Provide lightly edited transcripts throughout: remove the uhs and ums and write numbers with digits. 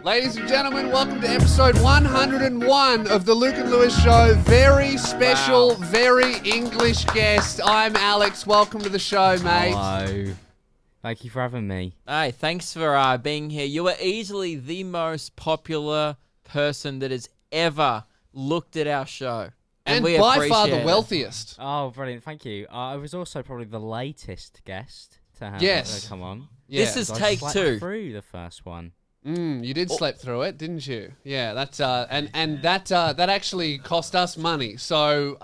Ladies and gentlemen, welcome to episode 101 of the Luke and Lewis Show. Very special, very English guest. I'm Alex. Welcome to the show, mate. Hello. Thank you for having me. Hey, thanks for being here. You are easily the most popular person that has ever looked at our show. And we by far the appreciate it. wealthiest. Oh, brilliant. Thank you. I was also probably the latest guest to have Yes. come on. Yeah. This is I take slept two. through the first one. You did slip through it, didn't you? Yeah, that's and that actually cost us money. So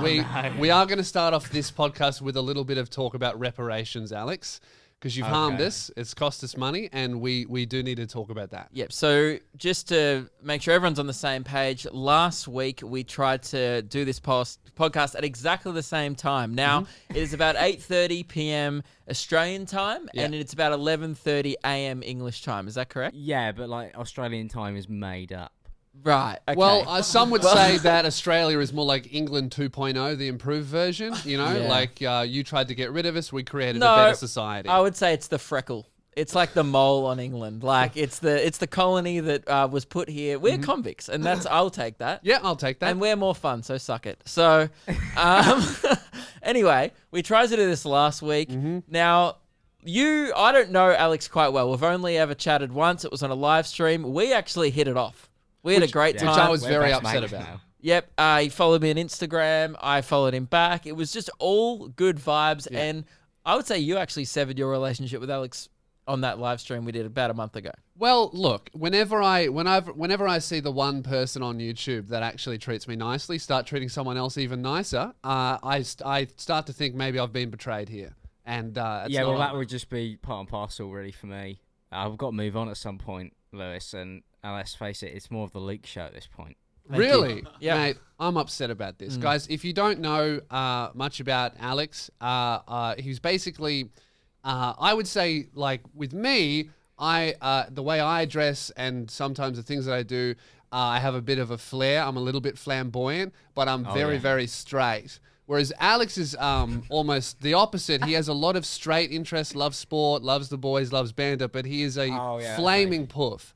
we are going to start off this podcast with a little bit of talk about reparations, Alex, because you've harmed us. It's cost us money, and we do need to talk about that. Yep, so just to make sure everyone's on the same page, last week we tried to do this podcast at exactly the same time. Now, it is about 8:30 p.m. Australian time, and it's about 11:30 a.m. English time. Is that correct? Yeah, but like Australian time is made up. Right, okay. Well, some would say that Australia is more like England 2.0, the improved version. You know, like you tried to get rid of us, we created a better society. I would say it's the freckle. It's like the mole on England. Like it's the colony that was put here. We're convicts, and I'll take that. Yeah, I'll take that. And we're more fun, so suck it. So, anyway, we tried to do this last week. Now, I don't know Alex quite well. We've only ever chatted once. It was on a live stream. We actually hit it off. We had a great time. Which I was We're very best upset mates about. now. Yep, he followed me on Instagram. I followed him back. It was just all good vibes. Yeah. And I would say you actually severed your relationship with Alex on that live stream we did about a month ago. Well, look, whenever I see the one person on YouTube that actually treats me nicely start treating someone else even nicer, I start to think maybe I've been betrayed here. And That would just be part and parcel, really, for me. I've got to move on at some point, Lewis, and let's face it, it's more of the Luke show at this point. Really? Yeah. Mate, I'm upset about this. Guys, if you don't know much about Alex, he's basically, I would say, like, with me, the way I dress and sometimes the things that I do, I have a bit of a flair. I'm a little bit flamboyant, but I'm very straight. Whereas Alex is almost the opposite. He has a lot of straight interests, loves sport, loves the boys, loves banter, but he is a flaming puff.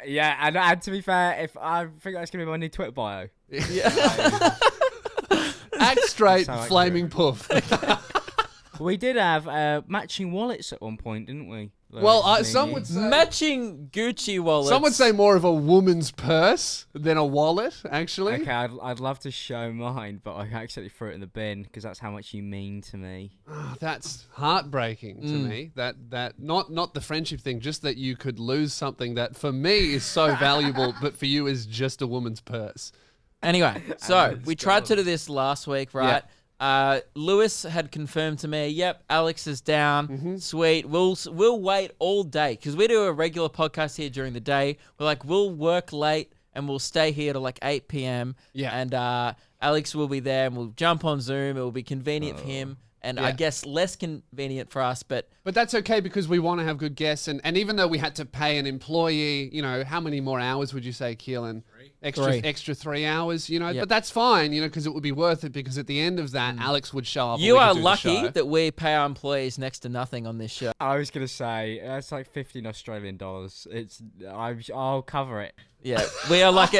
Yeah, and to be fair, if I think that's going to be my new Twitter bio. Act straight, So flaming puff. We did have matching wallets at one point, didn't we? Lewis, Well, me and some you? would say... Matching Gucci wallets. Some would say more of a woman's purse than a wallet, actually. Okay, I'd love to show mine, but I accidentally threw it in the bin because that's how much you mean to me. That's heartbreaking to me. That not the friendship thing, just that you could lose something that for me is so valuable, but for you is just a woman's purse. Anyway, so we tried to do this last week, right? Lewis had confirmed to me, yep, Alex is down. Sweet. We'll wait all day because we do a regular podcast here during the day. We're like, we'll work late and we'll stay here till like 8 p.m. Yeah. And Alex will be there and we'll jump on Zoom. It will be convenient for him and I guess less convenient for us, but that's okay because we want to have good guests. And even though we had to pay an employee, you know, how many more hours would you say, Keelan? Extra 3 hours, you know, but that's fine, you know, because it would be worth it because at the end of that, Alex would show up. You and we are could do the lucky show. that we pay our employees next to nothing on this show. I was gonna say that's like $15 Australian. I'll cover it. Yeah, we are like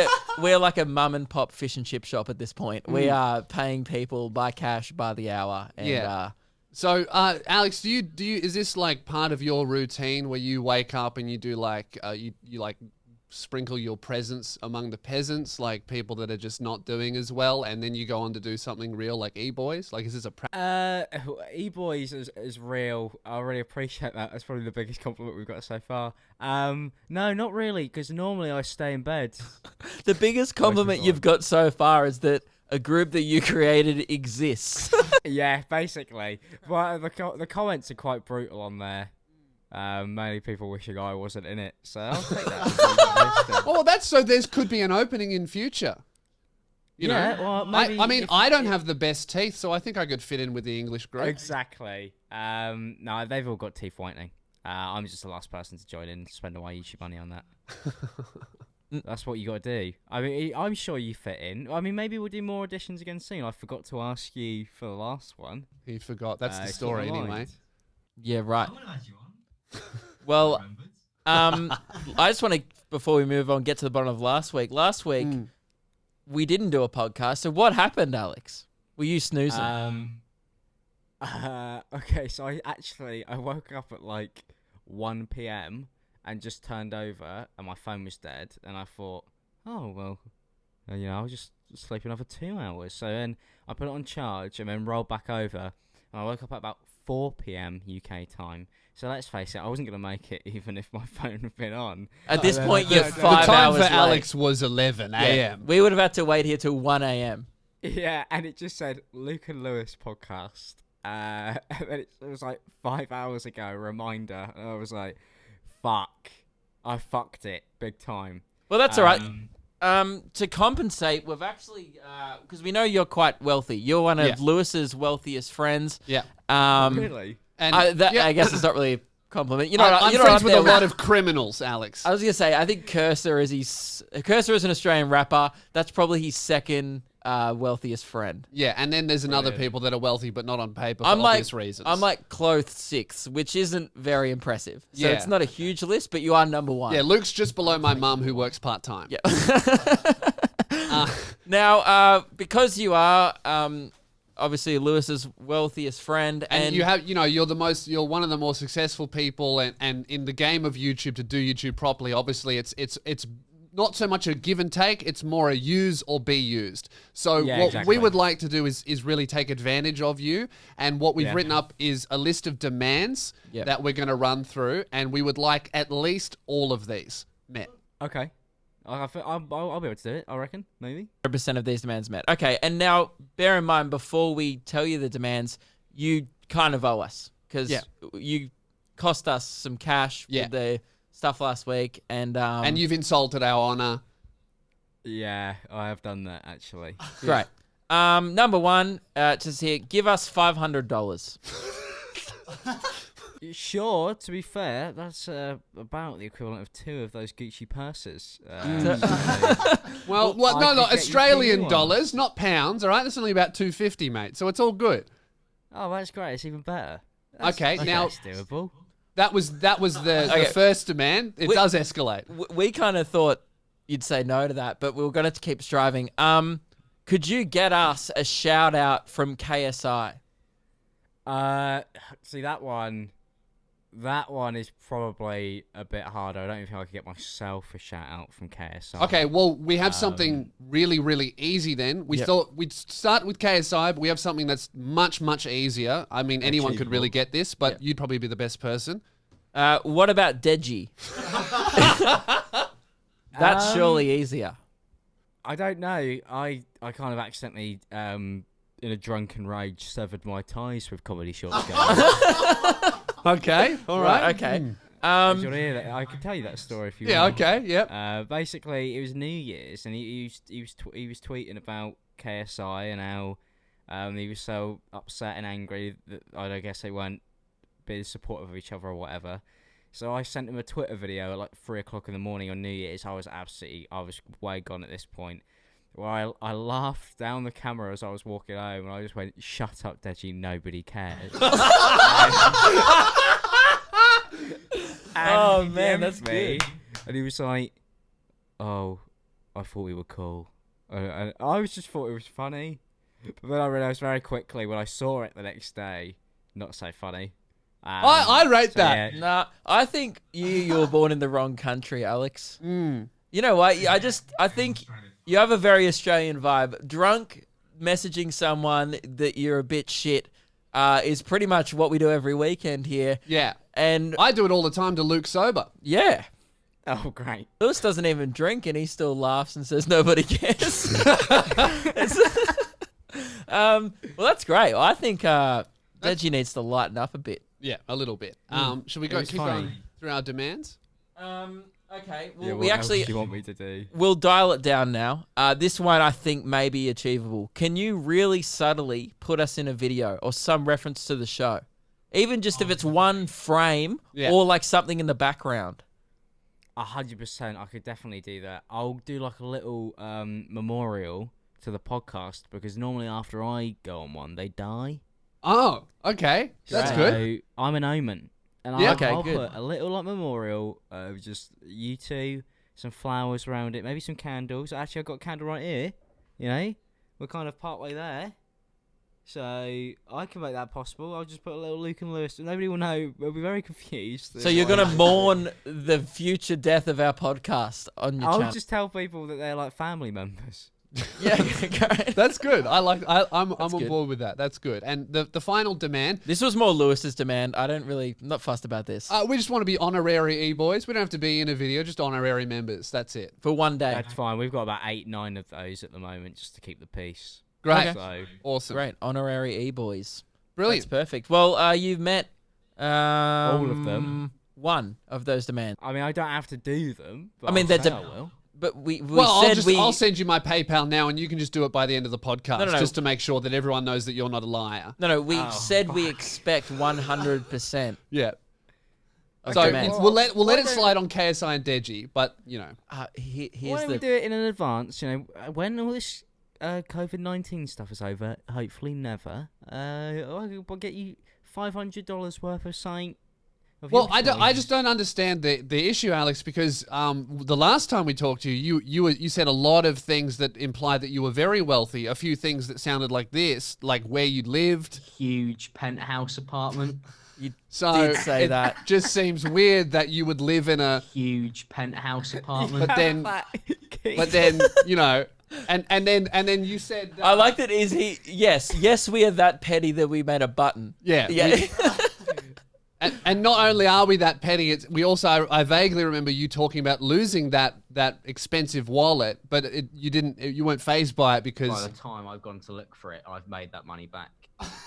a mum and pop fish and chip shop at this point. We are paying people by cash by the hour. And, So, Alex, do you is this like part of your routine where you wake up and you do like you like sprinkle your presence among the peasants, like people that are just not doing as well, and then you go on to do something real like E-Boys? Like, is this a E-Boys is real. I really appreciate that. That's probably the biggest compliment we've got so far. No, not really, because normally I stay in bed. The biggest compliment you've got so far is that a group that you created exists. Yeah, basically. But the comments are quite brutal on there. Mainly people wishing I wasn't in it, so I'll take that. well, that's so there could be an opening in future. You know? Well, maybe I mean, I don't have the best teeth, so I think I could fit in with the English group. Exactly. No, they've all got teeth whitening. I'm just the last person to join in and spend all my YouTube money on that. That's what you got to do. I mean, I'm sure you fit in. I mean, maybe we'll do more auditions again soon. I forgot to ask you for the last one. He forgot. That's the if you story don't anyway. mind. Yeah, right. I want to add you on. Well, Remembered. I just want to, before we move on, get to the bottom of last week. Last week, we didn't do a podcast. So what happened, Alex? Were you snoozing? Okay, so I woke up at like 1 p.m. and just turned over and my phone was dead. And I thought, oh, well, I'll just sleep another 2 hours. So then I put it on charge and then rolled back over. And I woke up at about 4 p.m. UK time. So let's face it, I wasn't going to make it even if my phone had been on. At this point, you're 5 The time hours for late. Alex was 11 a.m. We would have had to wait here till 1 a.m. Yeah, and it just said Luke and Lewis podcast. And then it was like 5 hours ago, reminder. And I was like, fuck. I fucked it big time. Well, that's all right. To compensate, we've actually, because we know you're quite wealthy. You're one of Lewis's wealthiest friends. Yeah. Really? And I guess it's not really a compliment. I'm friends with a lot of criminals, Alex. I was going to say, I think Cursor is an Australian rapper. That's probably his second wealthiest friend. Yeah, and then there's another people that are wealthy but not on paper for obvious reasons. I'm like close sixth, which isn't very impressive. So it's not a huge list, but you are number one. Yeah, Luke's just below my mum who works part-time. Yeah. Now, because you are obviously Lewis's wealthiest friend, and you have, you're one of the more successful people, and in the game of YouTube, to do YouTube properly, obviously it's not so much a give and take, it's more a use or be used. So we would like to do is really take advantage of you, and what we've written up is a list of demands that we're going to run through, and we would like at least all of these met. Okay. I'll be able to do it, I reckon, maybe. 100% of these demands met. Okay, and now, bear in mind, before we tell you the demands, you kind of owe us, because you cost us some cash with the stuff last week, and you've insulted our honor. Yeah, I have done that, actually. Great. Number one, just here, give us $500. Sure, to be fair, that's about the equivalent of 2 of those Gucci purses. Well, no, Australian dollars, not pounds, all right? That's only about $250, mate, so it's all good. Oh, that's great. It's even better. Okay, now... That's doable. That was the first demand. It does escalate. We kind of thought you'd say no to that, but we were going to keep striving. Could you get us a shout out from KSI? See, that one is probably a bit harder. I don't even think I could get myself a shout out from KSI. Okay, well, we have something really, really easy then. We thought we'd start with KSI, but we have something that's much, much easier. I mean, anyone could really get this, but you'd probably be the best person. What about Deji? That's surely easier. I don't know. I kind of accidentally, in a drunken rage, severed my ties with Comedy Shorts guys. Okay, all right. Okay. Do you want to hear that? I can tell you that story if you want. Yeah, okay, yep. Basically, it was New Year's, and he was tweeting about KSI and how he was so upset and angry that I guess they weren't being supportive of each other or whatever. So I sent him a Twitter video at like 3 o'clock in the morning on New Year's. I was way gone at this point. Where I laughed down the camera as I was walking home, and I just went, "Shut up, Deji, nobody cares." Oh man, that's good. And he was like, "Oh, I thought we were cool." And I just thought it was funny, but then I realised very quickly when I saw it the next day, not so funny. I rate that. Yeah. Nah, I think you were born in the wrong country, Alex. You know what? I think you have a very Australian vibe. Drunk messaging someone that you're a bit shit is pretty much what we do every weekend here. Yeah. And I do it all the time to Luke sober. Yeah. Oh, great. Lewis doesn't even drink and he still laughs and says nobody cares. Well, that's great. I think Deji needs to lighten up a bit. Yeah, a little bit. Should we keep going through our demands? Okay. Well, Yeah, we what actually else do you want me to do? we'll dial it down now. This one I think may be achievable. Can you really subtly put us in a video or some reference to the show? Even just if it's one frame or like something in the background. 100%, I could definitely do that. I'll do like a little memorial to the podcast because normally after I go on one, they die. Oh, okay. That's good. I'm an omen. And Yeah. Okay, I'll good. put a little like memorial of just you two, some flowers around it, maybe some candles. Actually, I've got a candle right here. You know, we're kind of partway there. So I can make that possible. I'll just put a little Luke and Lewis. Nobody will know. We'll be very confused. So you're going to mourn the future death of our podcast on your I'll channel. just tell people that they're like family members. Yeah, great. That's good. I'm on good. board with that. That's good. And the final demand. This was more Lewis's demand. I'm not fussed about this. We just want to be honorary e-boys. We don't have to be in a video, just honorary members. That's it. For one day. That's fine. We've got about 8, 9 of those at the moment, just to keep the peace. Great. Okay. So Awesome. Great. Honorary E-boys. Brilliant. That's perfect. Well, you've met all of them. One of those demands. I mean, I don't have to do them. But I mean, I'll they're say I will. But we Well, said I'll send you my PayPal now, and you can just do it by the end of the podcast, No. just to make sure that everyone knows that you're not a liar. No, we Oh, said we fuck. expect 100% Yeah. of So demands. we'll let it slide on KSI and Deji, but you know. Why Here's don't we do it in advance? You know, when all this COVID-19 stuff is over, hopefully never. I'll get you $500 worth of something. Well, I just don't understand the issue, Alex, because the last time we talked to you, you said a lot of things that implied that you were very wealthy. A few things that sounded like this, like where you lived. Huge penthouse apartment. So did say it that. just seems weird that you would live in a. Huge penthouse apartment. But then you know, and then you said. I like that. Is he? Yes, we are that petty that we made a button. Yeah. Yeah. And not only are we that petty, we also, I vaguely remember you talking about losing that expensive wallet, but you weren't fazed by it By because. the time I've gone to look for it, I've made that money back.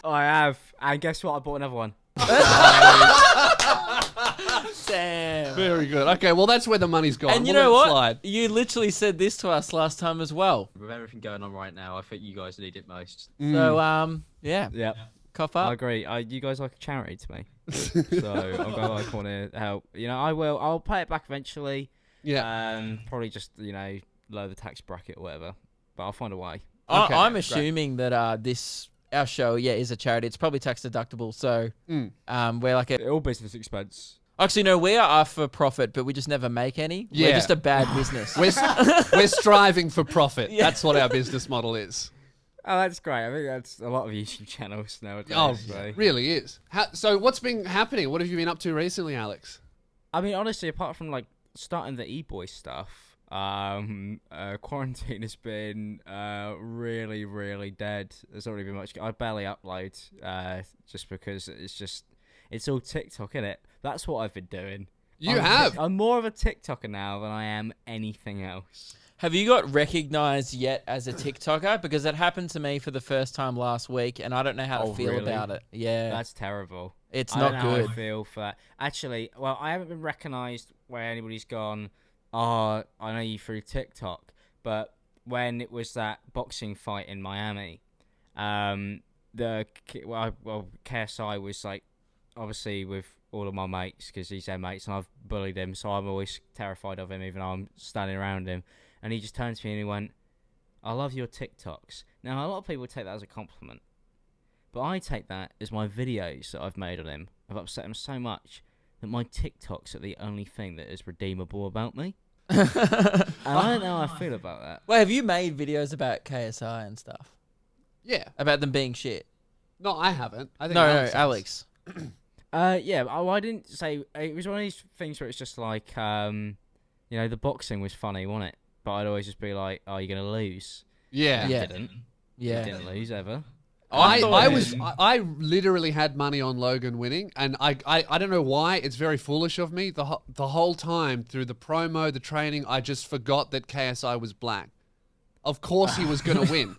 I have. And guess what? I bought another one. Damn. Very good. Okay, well that's where the money's gone. And you We'll know let it what? slide. You literally said this to us last time as well. With everything going on right now, I think you guys need it most. So yeah, Yeah. cough I up. agree. You guys are like a charity to me. So I'm going like want to help. You know, I'll pay it back eventually. Yeah. Probably just, you know, lower the tax bracket or whatever. But I'll find a way. Okay, I'm great. assuming that our show is a charity. It's probably tax deductible. So we're like All business expense. actually no, we are for profit, but we just never make any. Yeah. We're just a bad business. We're striving for profit. That's what our business model is. Oh, that's great. I think that's a lot of YouTube channels nowadays. Oh, so. really is. So what's been happening? What have you been up to recently, Alex? I mean, honestly, apart from like starting the e-boy stuff, quarantine has been really, really dead. There's not really been much. I barely upload just because it's all TikTok, isn't it? That's what I've been doing. I'm more of a TikToker now than I am anything else. Have you got recognized yet as a TikToker? Because that happened to me for the first time last week, and I don't know how to feel really? about it. Yeah, That's terrible. it's I not don't know good. How I feel for that. Actually, well, I haven't been recognised where anybody's gone, oh, I know you through TikTok. But when it was that boxing fight in Miami, KSI was like, obviously with all of my mates, because he's their mates, and I've bullied him, so I'm always terrified of him, even though I'm standing around him. And he just turned to me and he went, I love your TikToks. Now, a lot of people take that as a compliment. But I take that as my videos that I've made on him have upset him so much that my TikToks are the only thing that is redeemable about me. And I don't know how I feel about that. Well, have you made videos about KSI and stuff? Yeah. About them being shit? No, I haven't. I think No, Alex has. Alex. Yeah, I didn't say... It was one of these things where it's just like, you know, the boxing was funny, wasn't it? But I'd always just be like, oh, you're going to lose. Yeah. And Yeah. you didn't. Yeah. You didn't lose ever. I literally had money on Logan winning, and I don't know why. It's very foolish of me. The whole time through the promo, the training, I just forgot that KSI was black. Of course he was going to win.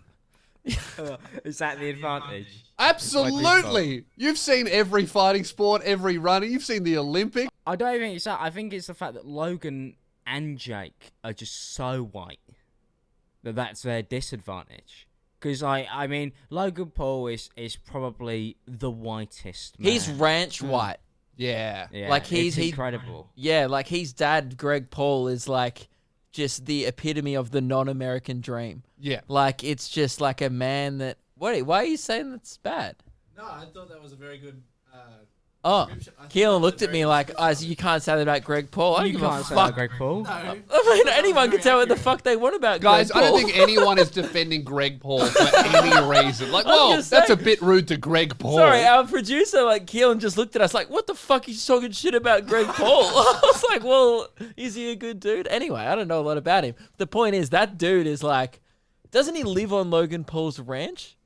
Is that the advantage? Absolutely. You've seen every fighting sport, every running. You've seen the Olympics. I don't think it's that. I think it's the fact that Logan and Jake are just so white that's their disadvantage. Because I mean, Logan Paul is probably the whitest man. He's ranch white. Yeah. Yeah, like he's incredible. Yeah, like his dad, Greg Paul, is like just the epitome of the non-American dream. Yeah. Like it's just like a man that. Why are you saying that's bad? No, I thought that was a very good Oh, Keelan looked at me like, "Oh, so you can't say that about Greg Paul." I don't You give a can't say fuck. that, Greg Paul. I mean, anyone can say what the fuck they want about Guys, Greg I Paul. don't think anyone is defending Greg Paul for any reason. Like, I was whoa, gonna that's say- a bit rude to Greg Paul. Sorry, our producer, like Keelan, just looked at us like, "What the fuck? He's talking shit about Greg Paul." I was like, "Well, is he a good dude?" Anyway, I don't know a lot about him. The point is, that dude is like, doesn't he live on Logan Paul's ranch?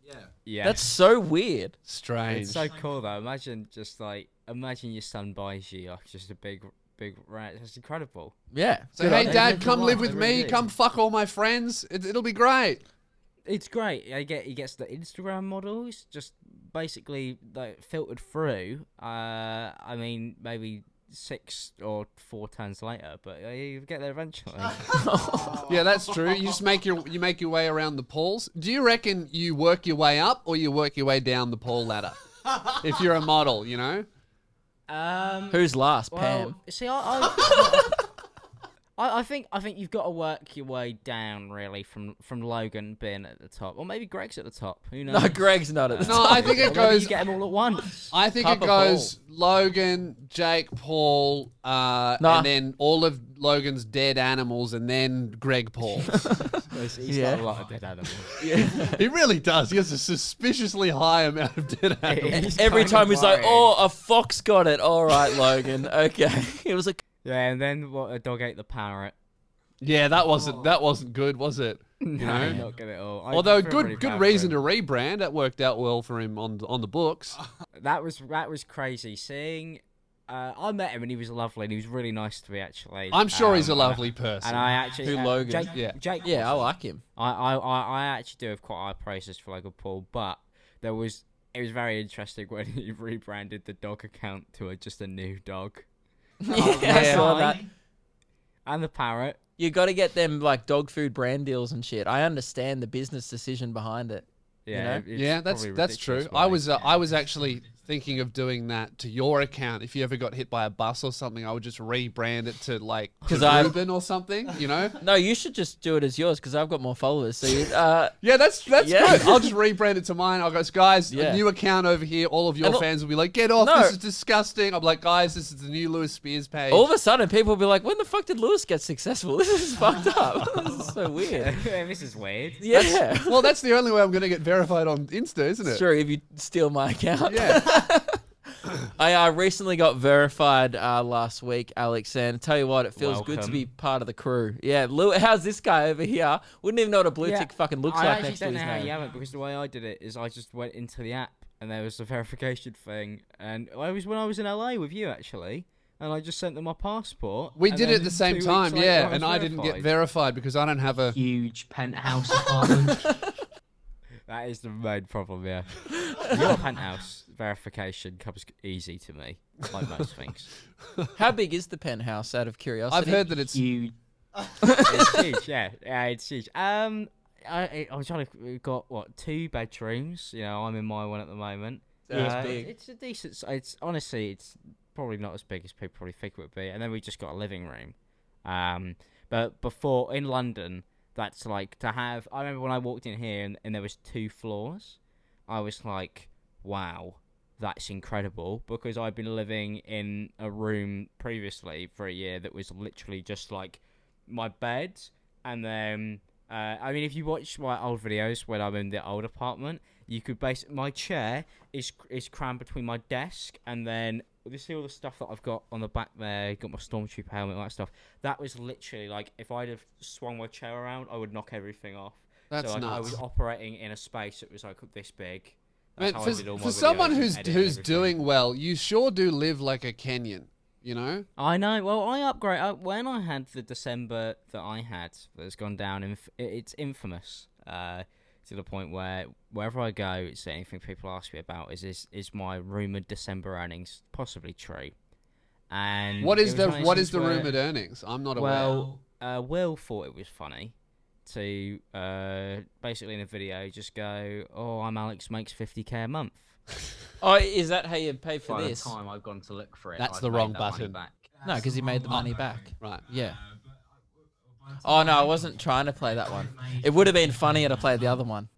Yeah. That's so weird. Strange. It's so cool though. Imagine your son buys you like just a big rat. That's incredible. Yeah. So, Good hey, on him. Dad, They come really live with do. me. Come fuck all my friends. It'll be great. It's great. He gets the Instagram models just basically like filtered through. I mean maybe 6 or 4 turns later, but you get there eventually. Yeah, that's true. You just make your way around the pools. Do you reckon you work your way up or you work your way down the pool ladder? If you're a model, you know. Who's last? Well, Pam. see, I think you've got to work your way down really from Logan being at the top, or maybe Greg's at the top. Who knows? No, Greg's not at the No, top. I think it Or maybe goes. you get them all at once. I think Papa it goes Logan, Jake Paul, Nah. and then all of Logan's dead animals, and then Greg Paul. He's Yeah. got a lot of dead animals. He really does. He has a suspiciously high amount of dead animals. He's Every kind time of he's like, worrying. "Oh, a fox got it." All right, Logan. Okay. It was like, Yeah, and then what? A dog ate the parrot. Yeah, that wasn't good, was it? No, know? not good at all. Although feel really good bad reason for to him. rebrand. That worked out well for him on the books. That was crazy. Seeing, I met him and he was lovely and he was really nice to me actually. I'm sure he's a And lovely person. And I actually Who, Logan? Jake, Yeah. Jake. yeah, I was. like him. I actually do have quite high praises for Logan Paul, but it was very interesting when he rebranded the dog account to just a new dog. I saw that. And the parrot. You got to get them like dog food brand deals and shit. I understand the business decision behind it. Yeah, know? it's Yeah, that's probably true. ridiculous why- I was actually thinking of doing that to your account. If you ever got hit by a bus or something, I would just rebrand it to like 'Cause I- Ruben or something. You know? No, you should just do it as yours because I've got more followers. So, Yeah, that's Yeah. good. I'll just rebrand it to mine. I'll go, guys, Yeah. a new account over here. All of your And fans will be like, get off. No. This is disgusting. I'm like, guys, this is the new Lewis Spears page. all of a sudden people will be like, "When the fuck did Lewis get successful? This is fucked up. This is so weird." This is weird. Yeah, Well, that's the only way I'm going to get verified on Insta, isn't it? sure. If you steal my account, Yeah. I recently got verified last week, Alex, and tell you what, it feels good to Welcome. be part of the crew. Yeah, how's this guy over here? Wouldn't even know what a blue tick fucking looks I like actually next to don't his know how name. you haven't, because the way I did it is I just went into the app and there was a verification thing, and I was when I was in LA with you actually, and I just sent them my passport. We and did it then at the same 2 weeks time, later, yeah, I was and I didn't get verified because I don't have a... Huge penthouse apartment. That is the main problem, yeah. Your penthouse verification comes easy to me, like most things. How big is the penthouse? Out of curiosity, I've heard that it's... Huge. It's huge, yeah, it's huge. I was trying to. We've got what 2 bedrooms. You know, I'm in my one at the moment. Sounds big. It's a decent. It's honestly, it's probably not as big as people probably think it would be. And then we just got a living room. But before in London, that's like to have. I remember when I walked in here and there was 2 floors. I was like, wow, that's incredible, because I've been living in a room previously for a year that was literally just like my bed, and then I mean, if you watch my old videos when I'm in the old apartment, you could my chair is crammed between my desk, and then you see all the stuff that I've got on the back there, got my Stormtrooper helmet, all that stuff. That was literally like, if I'd have swung my chair around, I would knock everything off. That's so like, I nuts. was operating in a space that was like this big. Man, That's how I did all my for someone videos who's and edited everything. doing well, you sure do live like a Kenyan, you know? I know. Well, I upgrade when I had the December that I had that's gone down. It's infamous to the point where wherever I go, it's anything people ask me about is my rumored December earnings possibly true? And What is it was one of those what things is the where- rumored earnings? I'm not aware. Well, Will thought it was funny to basically in a video just go, "Oh, ImAllexx makes 50k a month." Oh, is that how you pay for By this? the time I've gone to look for it, That's I've the made wrong that money button. back. No, because he made the money back. Right. Yeah. Oh no, I wasn't trying to play that one. It would have been funnier to play the other one.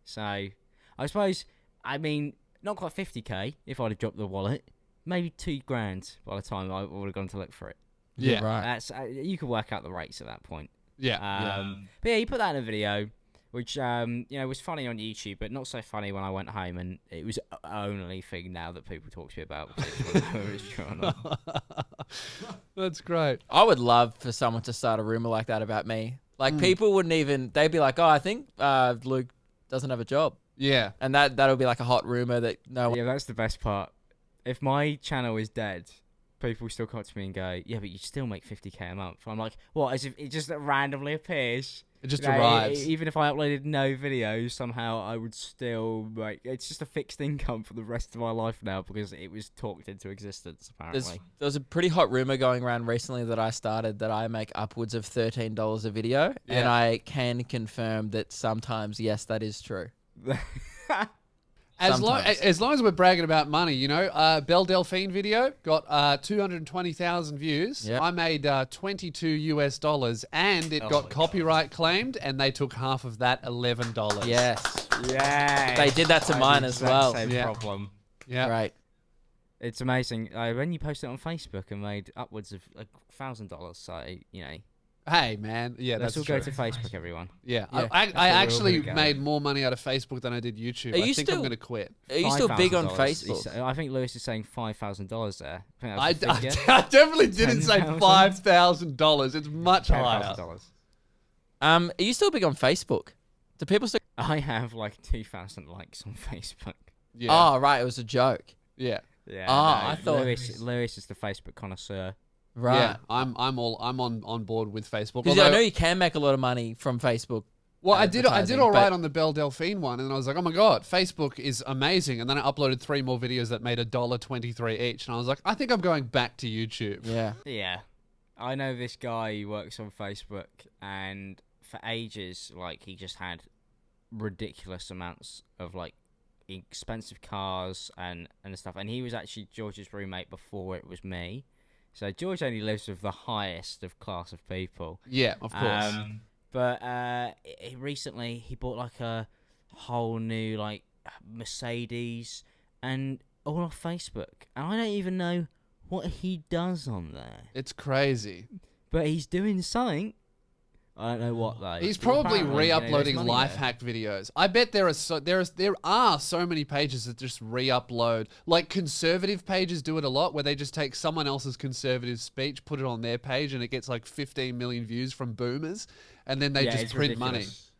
So I suppose, I mean, not quite 50k if I'd have dropped the wallet, maybe $2,000 by the time I would have gone to look for it. Yeah. Right. That's you could work out the rates at that point. Yeah. But yeah, you put that in a video, which was funny on YouTube, but not so funny when I went home, and it was the only thing now that people talk to me about. Because they just wanna know whether it's true or not. That's great. I would love for someone to start a rumor like that about me. Like people wouldn't even. They'd be like, "Oh, I think Luke doesn't have a job," Yeah. and that'll be like a hot rumor that no one. Yeah, that's the best part. If my channel is dead, people still come up to me and go, "Yeah, but you still make 50k a month." I'm like, "What? As if it just randomly appears?" It just You know, arrives. Even if I uploaded no videos, somehow I would still like. It's just a fixed income for the rest of my life now because it was talked into existence. Apparently, There was a pretty hot rumor going around recently that I started that I make upwards of $13 a video, and Yeah. I can confirm that sometimes, yes, that is true. As long, Sometimes. as long as we're bragging about money, you know, Belle Delphine video got 220,000 views. Yep. I made $22 and it got copyright claimed, and they took half of that, $11. Yes. yeah, They did that to mine as well. Same Yeah. problem. Yeah. Right. It's amazing. When you post it on Facebook and made upwards of $1,000, so Hey, man. Yeah, let's that's all true. go to Facebook, everyone. Yeah. Yeah. I where we're all actually gonna go. made more money out of Facebook than I did YouTube. Are I you think I'm still- going to quit. Are you still big on $5,000. Facebook? I think Lewis is saying $5,000 there. I, I think that's the figure. I definitely didn't say $10,000. $5,000. It's much higher. $10,000. Are you still big on Facebook? Do people still? I have like 2,000 likes on Facebook. Yeah. Oh, right. It was a joke. Yeah. Yeah. Oh, I thought- Lewis is the Facebook connoisseur. Right. Yeah. I'm on board with Facebook. Because I Although- know you can make a lot of money from Facebook. Well, I did advertising, all right but- on the Belle Delphine one, and I was like, oh my god, Facebook is amazing. And then I uploaded 3 more videos that made $1.23 each, and I was like, I think I'm going back to YouTube. Yeah. Yeah. I know this guy who works on Facebook, and for ages, like, he just had ridiculous amounts of, like, expensive cars and stuff. And he was actually George's roommate before it was me. So George only lives with the highest of class of people. Yeah, of course. But recently he bought like a whole new like Mercedes and all off Facebook. And I don't even know what he does on there. It's crazy. But he's doing something. I don't know what though. He's But probably apparently, there's re-uploading money life there. hack videos. I bet there are so many pages that just re-upload. Like conservative pages do it a lot, where they just take someone else's conservative speech, put it on their page, and it gets like 15 million views from boomers, and then they Yeah, just it's print money. ridiculous.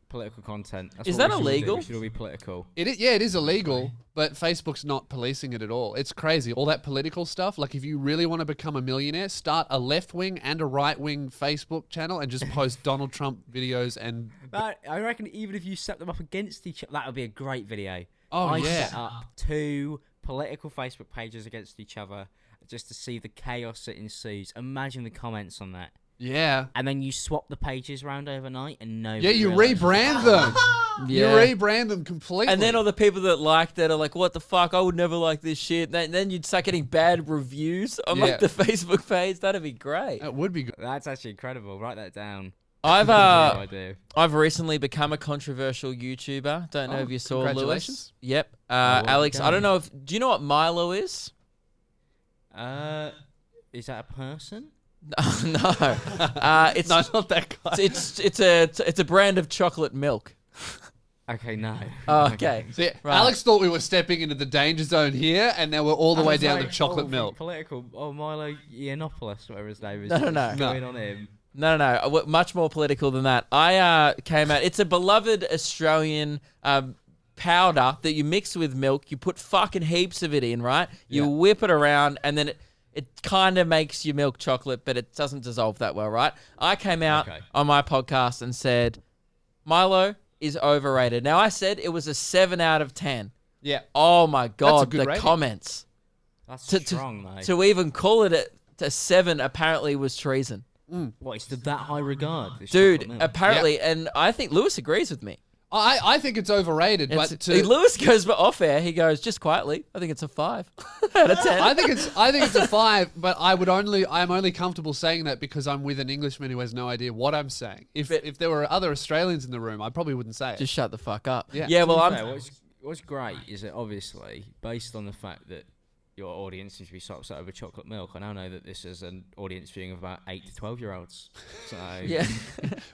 Political content. That's Is what that we should all do. illegal? We should all be political. It is illegal, but Facebook's not policing it at all. It's crazy. All that political stuff. Like, if you really want to become a millionaire, start a left-wing and a right-wing Facebook channel and just post Donald Trump videos and... I reckon even if you set them up against each other, that would be a great video. Oh, I yeah. set up 2 political Facebook pages against each other just to see the chaos that ensues. Imagine the comments on that. Yeah. And then you swap the pages around overnight and nobody Yeah, you realizes. rebrand them. Yeah. You rebrand them completely. And then all the people that like that are like, what the fuck? I would never like this shit. Then you'd start getting bad reviews on Yeah. like the Facebook page. That'd be great. That would be good. That's actually incredible. Write that down. I've No idea. I've recently become a controversial YouTuber. Don't know Oh, if you saw Lewis. congratulations. Yep. where Alex, you I don't going? know if do you know what Milo is? Is that a person? No. It's No, not that guy. it's a brand of chocolate milk. Okay, no. Oh, okay. See, Right. Alex thought we were stepping into the danger zone here, and now we're all the way down to chocolate milk. Political. Oh, Milo Yiannopoulos, whatever his name is. No. What's going on him? No. Much more political than that. I came out. It's a beloved Australian powder that you mix with milk. You put fucking heaps of it in, right? You Yeah. whip it around, and then it kind of makes your milk chocolate, but it doesn't dissolve that well, right? I came out Okay. on my podcast and said, Milo is overrated. Now, I said it was a 7 out of 10. Yeah. Oh my God, good the rating. comments. That's To- strong, though. To even call it a 7 apparently was treason. What, it's to that high regard? this Dude, chocolate milk? apparently, and I think Lewis agrees with me. I think it's overrated, but Lewis goes off air. He goes just quietly. I think it's a 5 out of 10. I think it's a 5, but I'm only comfortable saying that because I'm with an Englishman who has no idea what I'm saying. If there were other Australians in the room, I probably wouldn't say it. Just shut the fuck up. Yeah. Yeah. To Well, be I'm. fair, what's great is that obviously, based on the fact that your audience seems to be so upset over chocolate milk. I now know that this is an audience viewing of about 8 to 12-year-olds. So Yeah.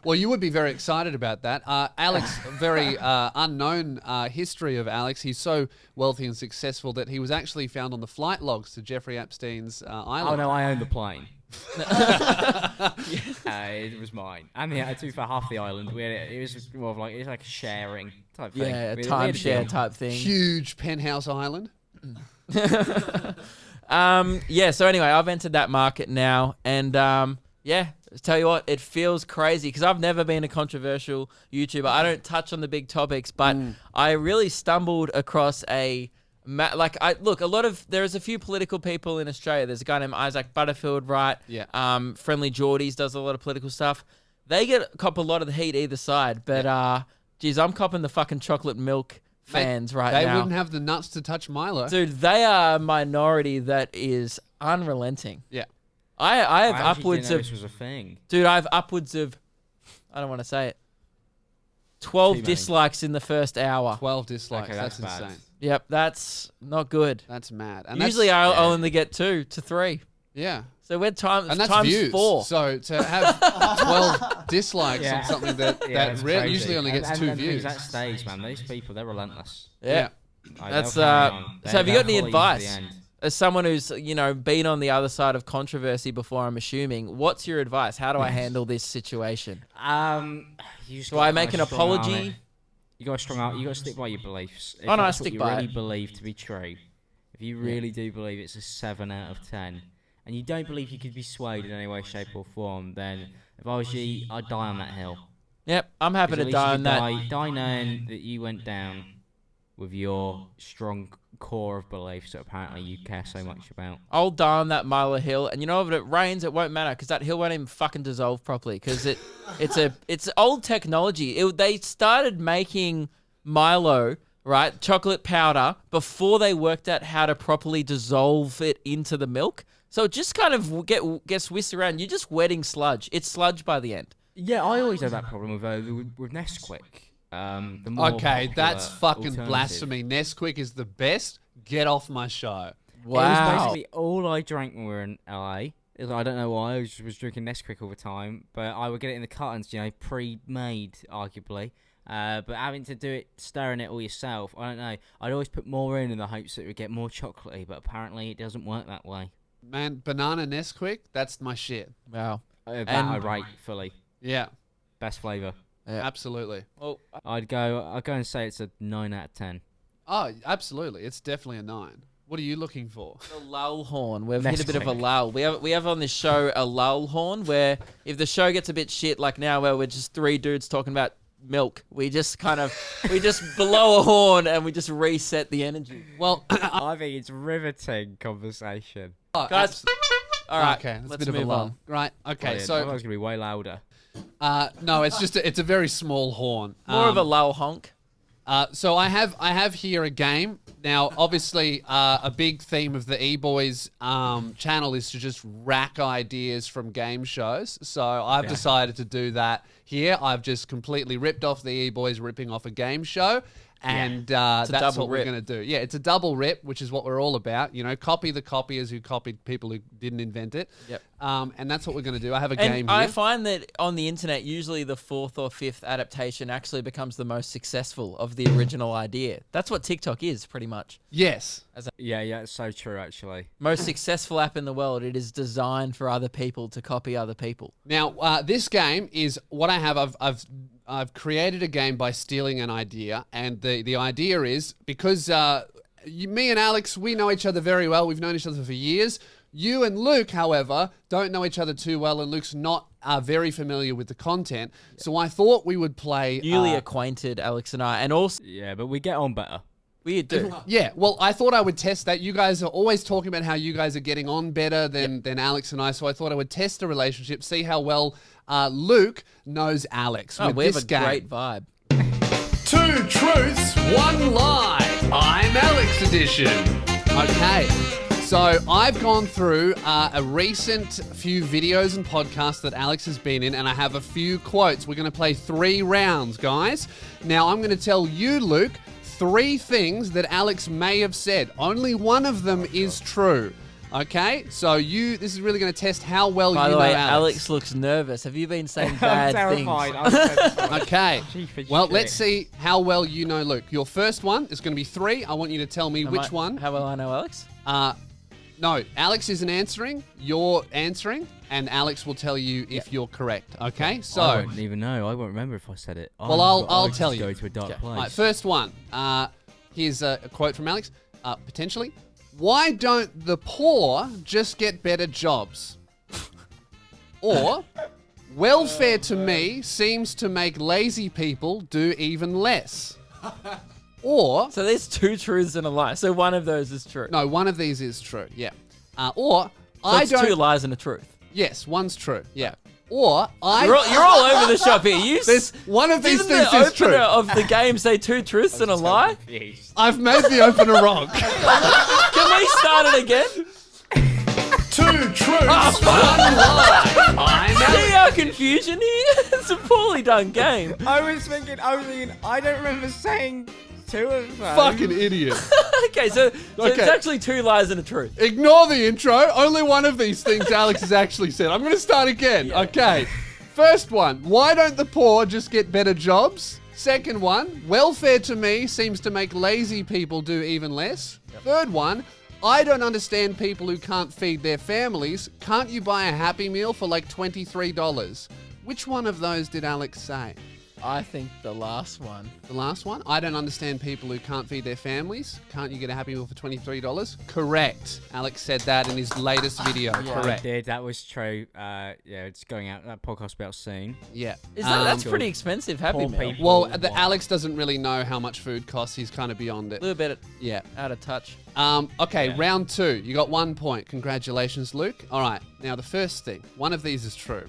Well, you would be very excited about that. Alex, very unknown history of Alex. He's so wealthy and successful that he was actually found on the flight logs to Jeffrey Epstein's island. Oh no, I own the plane. It was mine. And to be fair, half the island. It was more of it was like a sharing type thing. Yeah, a We had timeshare deal. type thing. Huge penthouse island. So anyway, I've entered that market now, and tell you what, it feels crazy because I've never been a controversial YouTuber. I don't touch on the big topics, but I really stumbled across there's a few political people in Australia. There's a guy named Isaac Butterfield, right? Yeah. Friendly Geordies does a lot of political stuff. They cop a lot of the heat either side, but geez, I'm copping the fucking chocolate milk fans right now. They wouldn't have the nuts to touch Milo. Dude, they are a minority that is unrelenting. Yeah. I have I actually upwards didn't know of... this was a thing. Dude, I have upwards of... I don't want to say it. 12 Too many. dislikes in the first hour. 12 dislikes. Okay, that's that's bad. insane. Yep, that's not good. That's mad. And Usually that's, I'll only get 2 to 3. yeah. So we're And that's times views. 4. So to have 12 dislikes on something that that's crazy. usually only gets and 2 and views. That stage, man, those people, they're relentless. Yeah. Like, That's, they'll carry on. so have you got any They'll follow you to advice? the end. As someone who's, been on the other side of controversy before, I'm assuming, what's your advice? How do I handle this situation? You just Do gotta I make an kinda strong arm apology? it. You gotta strong out. You gotta stick by your beliefs. If Oh, no, I that's stick what by you really it. believe to be true. If you really do believe it's a 7 out of 10, and you don't believe you could be swayed in any way, shape, or form, then if I was you, I'd die on that hill. Yep, I'm happy 'Cause to at least die you on could that. Die knowing that you went down with your strong core of beliefs that apparently you care so much about. I'll die on that mile of hill, and you know if it rains, it won't matter because that hill won't even fucking dissolve properly because it's old technology. They started making Milo, right, chocolate powder before they worked out how to properly dissolve it into the milk. So it just kind of gets whisked around. You're just wetting sludge. It's sludge by the end. Yeah, I always had that problem with Nesquik. The more Okay, that's popular fucking alternative. blasphemy. Nesquik is the best. Get off my show. It was basically all I drank when we were in LA. I don't know why, I was drinking Nesquik all the time, but I would get it in the cartons, pre-made, arguably. But having to do it, stirring it all yourself, I don't know. I'd always put more in the hopes that it would get more chocolatey, but apparently it doesn't work that way. Man, banana Nesquik, that's my shit. Wow. That And- I rate fully. Yeah, Best flavour. Yeah. absolutely. Well, I'd go and say it's a 9 out of 10. Oh, absolutely. It's definitely a 9. What are you looking for? the lull horn. We've hit a bit of a Nesquik. lull. We have on this show a lull horn where if the show gets a bit shit, like now where we're just 3 dudes talking about milk, we just blow a horn and we just reset the energy. Well, I think it's riveting conversation. Guys, all right, okay, that's let's a bit of a move lull. on. Right, okay, Brilliant. I so thought it was going to be way louder. no, it's a very small horn. More of a lull honk. So I have here a game. Now, obviously, a big theme of the E-Boys channel is to just rack ideas from game shows. So I've decided to do that here. I've just completely ripped off the E-Boys ripping off a game show. And that's double what we're rip. going to do. Yeah, it's a double rip, which is what we're all about. Copy the copiers who copied people who didn't invent it. Yep. And that's what we're going to do. I have a game And I here. find that on the internet, usually the 4th or 5th adaptation actually becomes the most successful of the original idea. That's what TikTok is, pretty much. Yes. Yeah, it's so true, actually. Most successful app in the world. It is designed for other people to copy other people. Now, this game is what I have. I've created a game by stealing an idea, and the idea is because me and Alex, we know each other very well. We've known each other for years. You and Luke, however, don't know each other too well, and Luke's not very familiar with the content. So I thought we would play Newly acquainted, Alex and I, and also Yeah, but we get on better. we do. Yeah, well, I thought I would test that. You guys are always talking about how you guys are getting on better than Alex and I, so I thought I would test the relationship, see how well Luke knows Alex Oh, with we have this a game. great vibe. 2 truths, 1 lie. ImAllexx edition. Okay. So I've gone through a recent few videos and podcasts that Alex has been in, and I have a few quotes. We're going to play 3 rounds, guys. Now I'm going to tell you, Luke, 3 things that Alex may have said. Only one of them is true. Okay, so this is really going to test how well By you the know way, Alex. looks nervous. Have you been saying I'm bad terrified. things? I'm terrified. Okay, Chief as well, shit. let's see how well you know Luke. Your first one is going to be 3. I want you to tell me which one. How well I know Alex? No, Alex isn't answering. You're answering, and Alex will tell you if you're correct. Okay, so I wouldn't even know. I won't remember if I said it. Well, I'll tell you. Go to a dark place. Right, first one. Here's a quote from Alex. Potentially, why don't the poor just get better jobs? Or, welfare to me seems to make lazy people do even less. Or, So there's 2 truths and a lie. So one of those is true. no, one of these is true. Yeah. Or, So I it's don't. 2 lies and a truth. Yes, one's true. Yeah. Or I. You're all over the shop here. There's one of these Didn't things the is opener true. of the game say 2 truths and a lie? Confused. I've made the opener wrong. Can we start it again? 2 truths, 1 lie. See our confusion here? It's a poorly done game. I was thinking, I don't remember saying 2 of them. Fucking idiot. Okay, so it's Okay. actually 2 lies and a truth. Ignore the intro. Only one of these things Alex has actually said. I'm going to start again. Yeah. Okay. First one. Why don't the poor just get better jobs? Second one. Welfare to me seems to make lazy people do even less. Third one. I don't understand people who can't feed their families. Can't you buy a Happy Meal for like $23? Which one of those did Alex say? I think the last one. The last one? I don't understand people who can't feed their families. Can't you get a Happy Meal for $23? Correct. Alex said that in his latest video. Yeah. I Correct. did. That was true. Yeah, it's going out. That podcast about soon. Yeah. That's pretty expensive, Happy Poor Meal. people. Well, Alex doesn't really know how much food costs. He's kind of beyond A it. little bit Yeah. out of touch. Okay, Yeah. round 2. You got 1 point. Congratulations, Luke. All right. Now, the first thing. One of these is true.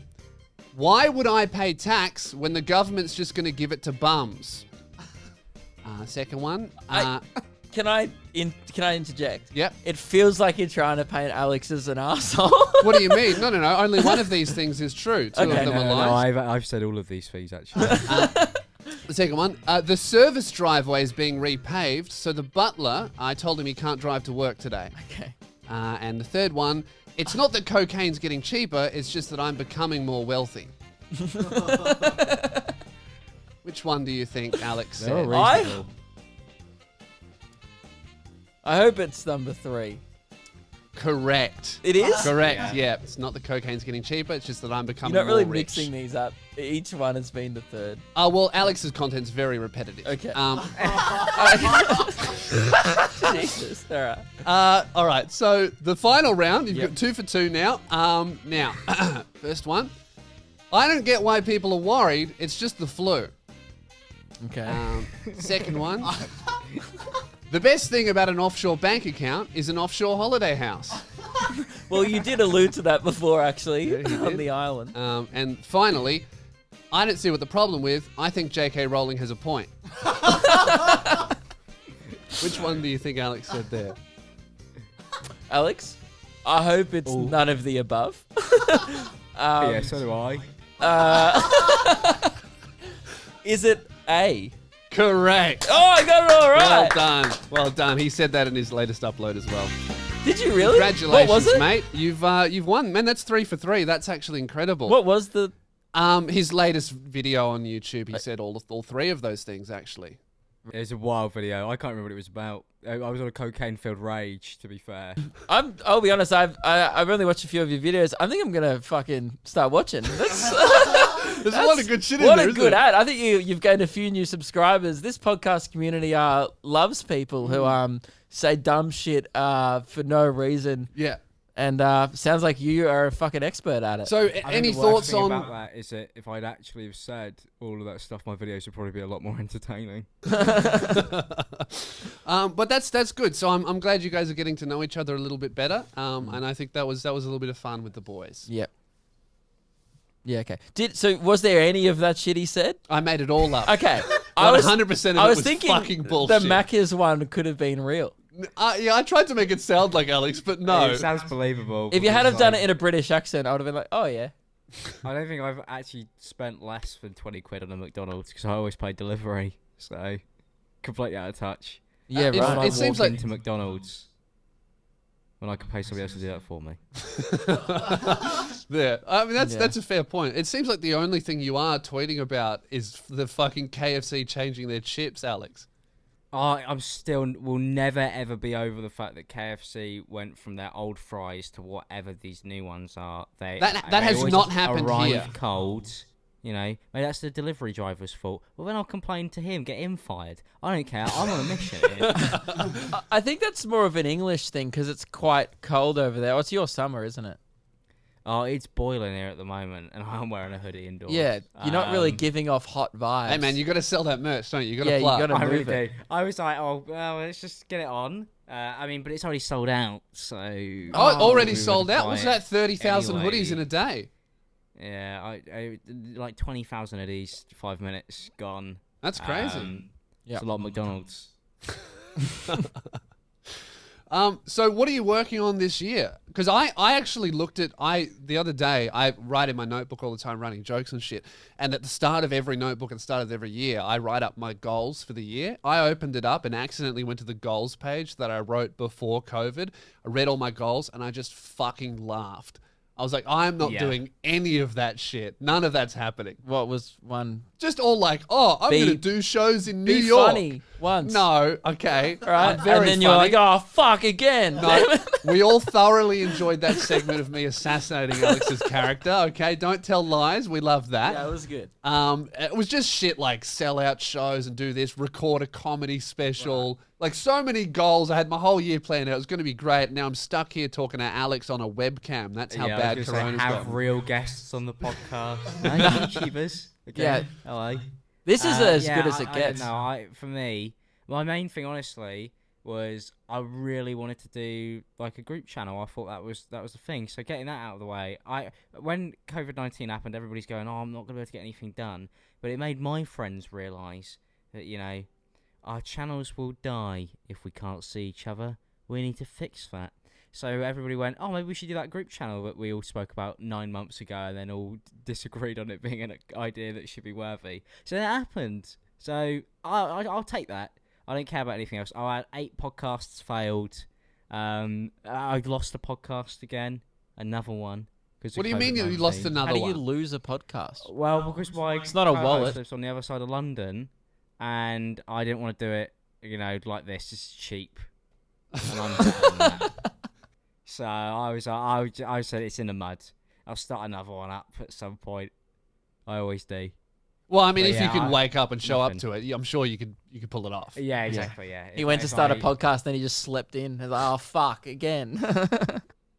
Why would I pay tax when the government's just going to give it to bums? Second one. Can I interject? Yep. It feels like you're trying to paint Alex as an asshole. What do you mean? No. Only one of these things is true. Two Okay. of them are No, lies. I've said all of these things actually. The second one, the service driveway is being repaved, so the butler, I told him he can't drive to work today. Okay. And the third one, it's not that cocaine's getting cheaper, it's just that I'm becoming more wealthy. Which one do you think Alex They're all said? reasonable. I hope it's number 3. Correct. It is? Correct, yeah. It's not that cocaine's getting cheaper, it's just that I'm becoming You're not really more rich. mixing these up. Each one has been the third. Well, Alex's content's very repetitive. Okay. Jesus. All right. All right, so the final round, you've Yep. got 2 for 2 now. Now, first one. I don't get why people are worried. It's just the flu. Okay. Second one. The best thing about an offshore bank account is an offshore holiday house. Well, you did allude to that before, actually, Yeah, you on did. the island. And finally, I don't see what the problem with. I think J.K. Rowling has a point. Which one do you think Alex said there? Alex, I hope it's none of the above. Yeah, so do I. Is it A? Correct. Oh, I got it all Well right. done. Well done. He said that in his latest upload as well. Did you really? Congratulations, What was it? mate. You've won. Man, that's 3 for 3. That's actually incredible. What was the... His latest video on YouTube, he said all 3 of those things actually. It was a wild video. I can't remember what it was about. I was on a cocaine-filled rage, to be fair. I'll be honest, I've only watched a few of your videos. I think I'm going to fucking start watching. That's... There's a lot of good shit in What there, a isn't good there? ad. I think you've gained a few new subscribers. This podcast community loves people who say dumb shit for no reason. Yeah. And sounds like you are a fucking expert at it. So, I think any the worst thoughts thing on? about that is that if I'd actually have said all of that stuff, my videos would probably be a lot more entertaining. But that's good. So I'm glad you guys are getting to know each other a little bit better. And I think that was a little bit of fun with the boys. Yep. Yeah, okay. So was there any of that shit he said? I made it all up. Okay. 100% of it I was was thinking fucking bullshit. the Macca's one could have been real. Yeah, I tried to make it sound like Alex, but no. It sounds believable. If you had because, have done it like, in a British accent, I would have been like, oh yeah. I don't think I've actually spent less than 20 quid on a McDonald's because I always pay delivery. So completely out of touch. Yeah, It- Why would right. I it seems walk like- into McDonald's when I could pay somebody else to do that for me. Yeah, I mean Yeah. that's a fair point. It seems like the only thing you are tweeting about is the fucking KFC changing their chips, Alex. I'm still will never ever be over the fact that KFC went from their old fries to whatever these new ones are. That they has always not happened arrive here. cold. You know, maybe that's the delivery driver's fault. Well, then I'll complain to him, get him fired. I don't care. I'm on a mission here. I think that's more of an English thing because it's quite cold over there. Oh, it's your summer, isn't it? Oh, it's boiling here at the moment, and I'm wearing a hoodie indoors. Yeah, you're not really Um, giving off hot vibes. Hey man, you got to sell that merch, don't you? You got to Yeah, you plug. gotta- I really move it. do. I was like, oh, well, let's just get it on. I mean, but it's already sold out, so... Oh, already we sold would out. buy What's it that? 30,000 anyway. hoodies in a day. Yeah, I like 20,000 of these, 5 minutes, gone. That's crazy. Yeah. It's a lot of McDonald's. So what are you working on this year? Because I actually looked at the other day. I write in my notebook all the time, writing jokes and shit. And at the start of every notebook, at the start of every year, I write up my goals for the year. I opened it up and accidentally went to the goals page that I wrote before COVID. I read all my goals and I just fucking laughed. I was like, I'm not Yeah. doing any of that shit. None of that's happening. What was one? Just all like, oh, I'm Be- going to do shows in New Be York. funny once. No, okay. Right? I'm very and then you're funny. like, oh, fuck again. No, we all thoroughly enjoyed that segment of me assassinating Alex's character. Okay, don't tell lies. We love that. Yeah, it was good. It was just shit like sell out shows and do this, record a comedy special. Like so many goals. I had my whole year planned out. It was going to be great. Now I'm stuck here talking to Alex on a webcam. That's how yeah, I bad was gonna say, Corona's have got. real guests on the podcast. No YouTubers. Okay. Yeah. Hello. This is as Yeah, good as it gets. No, for me, my main thing, honestly, was I really wanted to do like a group channel. I thought that was the thing. So getting that out of the way, when COVID-19 happened, everybody's going, "Oh, I'm not going to be able to get anything done." But it made my friends realise that our channels will die if we can't see each other. We need to fix that. So everybody went, oh, maybe we should do that group channel that we all spoke about 9 months ago and then all disagreed on it being an idea that should be worthy. So that happened. So I'll take that. I don't care about anything else. I had 8 podcasts failed. I lost a podcast again. Another one. What do you mean you lost another How do one? you lose a podcast? Well, because my It's not a co-host wallet. lives on the other side of London, and I didn't want to do it, like this. It's cheap. And I'm better than that. So I said it's in the mud. I'll start another one up at some point. I always do. Well, I mean, But if you yeah, could wake up and show nothing. up to it, I'm sure you could pull it off. Yeah, exactly. Yeah. He went to start a podcast, then he just slept in. He's like, oh, fuck, again.